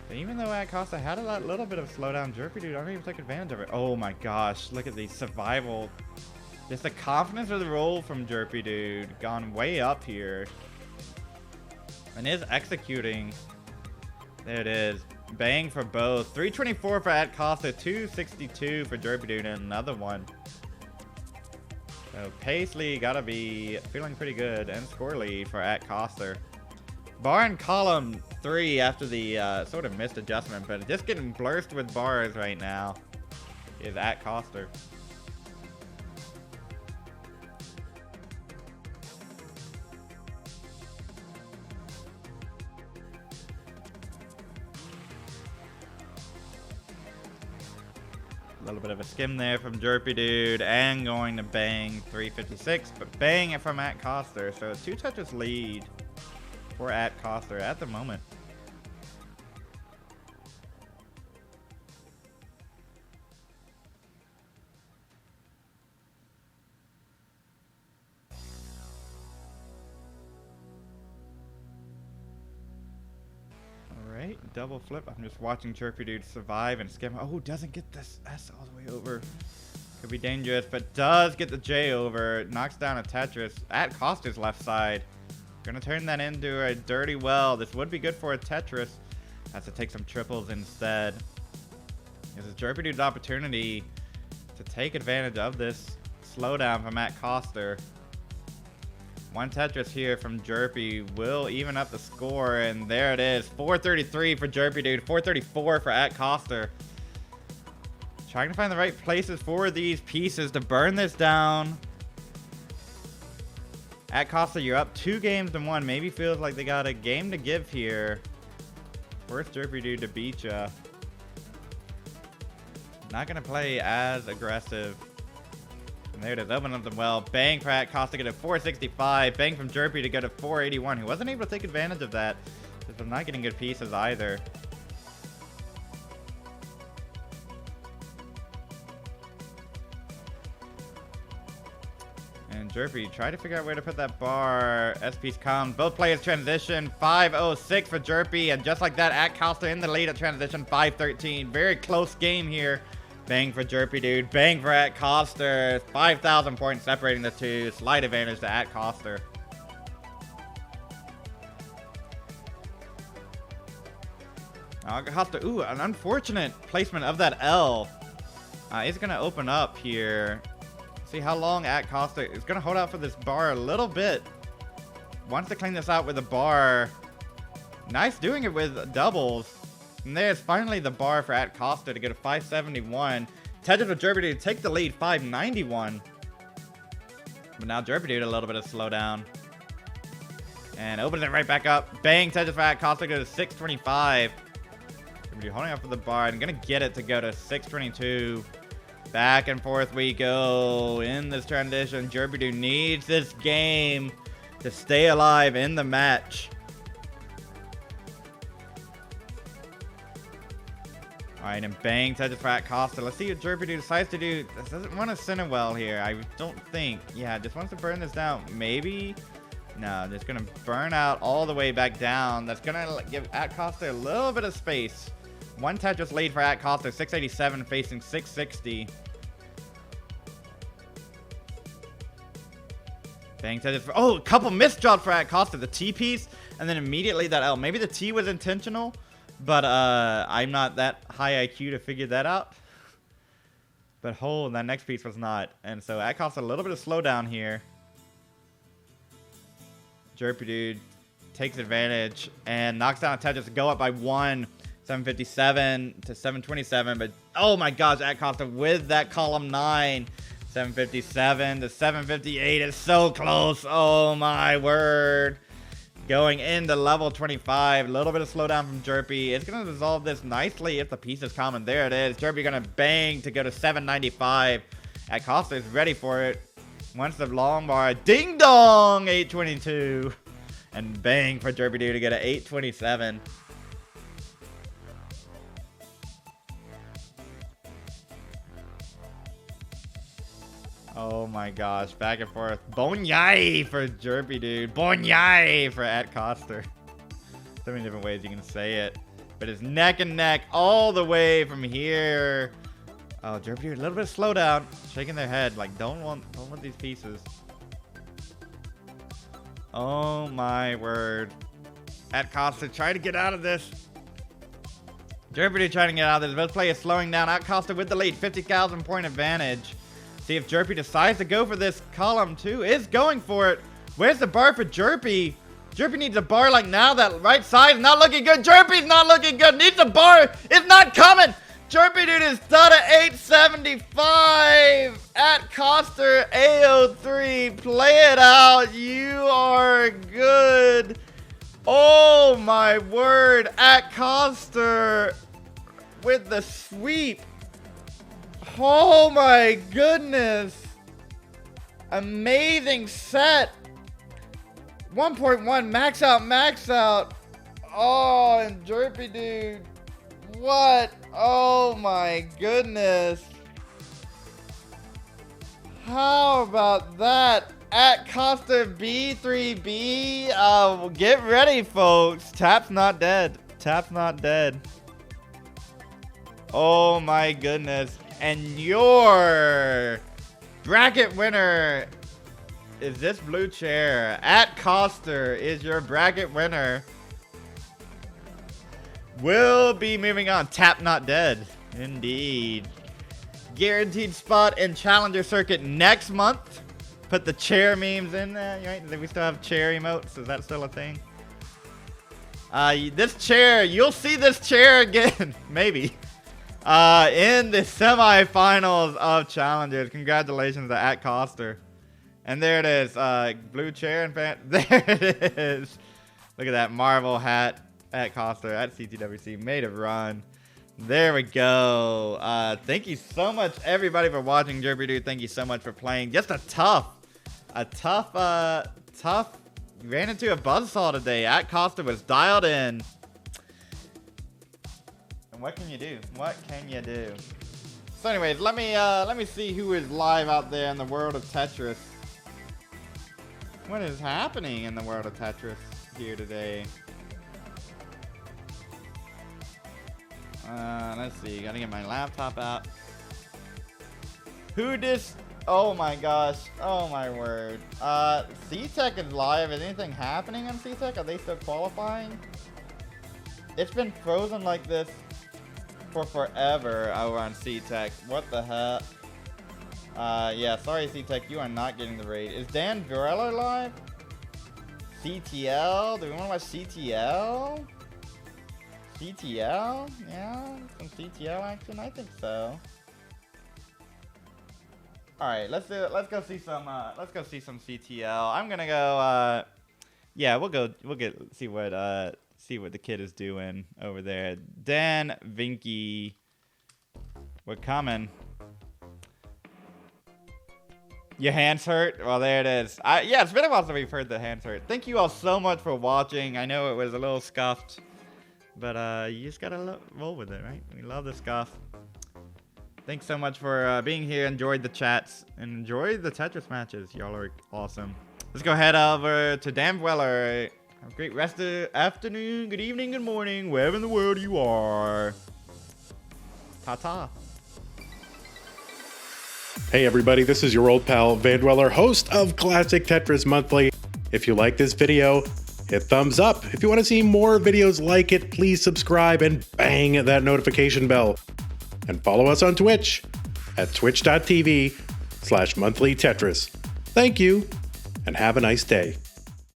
But even though Acosta had a little bit of slowdown, Jerpidude already even took advantage of it. Oh my gosh, look at the survival. Just the confidence of the roll from Jerpidude gone way up here. And is executing. There it is. Bang for both. 324 for Acosta, 262 for Jerpidude, and another one. So Paisley gotta be feeling pretty good, and score lead for Acosta. Bar in column 3 after the sort of missed adjustment, but just getting blurred with bars right now is Acosta. A little bit of a skim there from Jerpidude, and going to Bang 356, but Bang it from Acosta. So 2 touches lead for Acosta at the moment. Alright, double flip. I'm just watching Jerpidude survive and skim. Oh, doesn't get this S all the way over. Could be dangerous, but does get the J over. Knocks down a Tetris at Acosta's left side. Gonna turn that into a dirty well. This would be good for a Tetris. Has to take some triples instead. This is Jerpidude's opportunity to take advantage of this slowdown from Acosta. 1 Tetris here from Jerpy will even up the score, and there it is. 433 for Jerpidude, 434 for Acosta. Trying to find the right places for these pieces to burn this down. Acosta, you're up 2 games to 1. Maybe feels like they got a game to give here. Worth Jerpidude to beat ya. Not gonna play as aggressive. And there it is, open up the well. Bang for Acosta, get a 465. Bang from Jerpy to go to 481. He wasn't able to take advantage of that. Because I'm not getting good pieces either. And Jerpy, try to figure out where to put that bar. S-piece comes. Both players transition. 506 for Jerpy. And just like that, Acosta in the lead at transition. 513. Very close game here. Bang for Jerpidude. Bang for Acosta. 5,000 points separating the two. Slight advantage to Acosta. Acosta, ooh, an unfortunate placement of that L. He's going to open up here. See how long Acosta is going to hold out for this bar a little bit. Wants to clean this out with a bar. Nice doing it with doubles. And there's finally the bar for Acosta to get a 571. Tetris with Jerpidude to take the lead, 591. But now Jerpidude a little bit of slowdown. And opens it right back up. Bang, Tetris for Acosta go to 625. Jerpidude holding up for the bar and gonna get it to go to 622. Back and forth we go in this transition. Jerpidude needs this game to stay alive in the match. Alright, and bang, Tetris for Acosta. Let's see what Jerpidude decides to do. This doesn't want to center well here. I don't think. Yeah, just wants to burn this down. Maybe? No, just going to burn out all the way back down. That's going to give Acosta a little bit of space. One Tetris lead for Acosta, 687 facing 660. Bang, Tetris for... Oh, a couple missed jobs for Acosta. The T piece, and then immediately that L. Maybe the T was intentional. But I'm not that high IQ to figure that out. But hold, that next piece was not. And so that costs a little bit of slowdown here. Jerpidude takes advantage and knocks down a Tetris to go up by 1. 757 to 727. But oh my gosh, Acosta with that column 9. 757 to 758 is so close. Oh my word. Going into level 25, a little bit of slowdown from Jerpy. It's going to resolve this nicely if the piece is common. There it is. Jerpy going to bang to go to 795. Acosta is ready for it. Once the long bar, ding dong, 822. And bang for Jerpidude to get a 827. Oh my gosh, back and forth. Bonyai for Jerpidude. Bonyai for Acosta. So many different ways you can say it. But it's neck and neck all the way from here. Oh, Jerpidude, a little bit of slowdown. Shaking their head like, don't want these pieces. Oh my word. Acosta, try to get out of this. Jerpidude trying to get out of this. This play is slowing down. Acosta with the lead, 50,000 point advantage. See if Jerpy decides to go for this column 2. Is going for it. Where's the bar for Jerpy? Jerpy needs a bar like now. That right side is not looking good. Jerpy's not looking good. Needs a bar. It's not coming. Jerpidude is done at 875. Atkoster AO3. Play it out. You are good. Oh my word. Atkoster with the sweep. Oh my goodness. Amazing set. 1.1 max out, max out. Oh, and Jerpidude. What? Oh my goodness. How about that? Atkoster B3B. Get ready, folks. Tap's not dead. Tap's not dead. Oh my goodness. And your bracket winner is this blue chair. Atkoster is your bracket winner. We'll be moving on. Tap not dead. Indeed. Guaranteed spot in Challenger Circuit next month. Put the chair memes in there. Right? We still have chair emotes. Is that still a thing? This chair, you'll see this chair again. Maybe. In the semifinals of Challengers. Congratulations to Acosta. And there it is. Blue chair and fan. There it is. Look at that Marvel hat. Acosta at CTWC made a run. There we go. Thank you so much, everybody, for watching. Jerpidude, thank you so much for playing. Just a tough. Ran into a buzzsaw today. Acosta was dialed in. What can you do? What can you do? So anyways, let me see who is live out there in the world of Tetris. What is happening in the world of Tetris here today? Let's see. Gotta get my laptop out. Who dis? Oh my gosh. Oh my word. C-Tech is live. Is anything happening on C-Tech? Are they still qualifying? It's been frozen like this for forever over on C-Tech. What the heck? Yeah, sorry C-Tech, you are not getting the raid. Is Dan Varela live? CTL? Do we want to watch CTL? CTL? Yeah, some CTL action. I think so. All right, let's go see some CTL. I'm gonna go. Yeah, see what the kid is doing over there. Dan Vinky, we're coming. Your hands hurt? Well, there it is. Yeah, it's been a while since we've heard the hands hurt. Thank you all so much for watching. I know it was a little scuffed, but you just gotta roll with it, right? We love the scuff. Thanks so much for being here. Enjoyed the chats and enjoyed the Tetris matches. Y'all are awesome. Let's go head over to vandweller. Have a great rest of the afternoon, good evening, good morning, wherever in the world you are. Ta-ta. Hey everybody, this is your old pal vandweller, host of Classic Tetris Monthly. If you like this video, hit thumbs up. If you want to see more videos like it, please subscribe and bang that notification bell. And follow us on Twitch at twitch.tv/monthlytetris. Thank you, and have a nice day.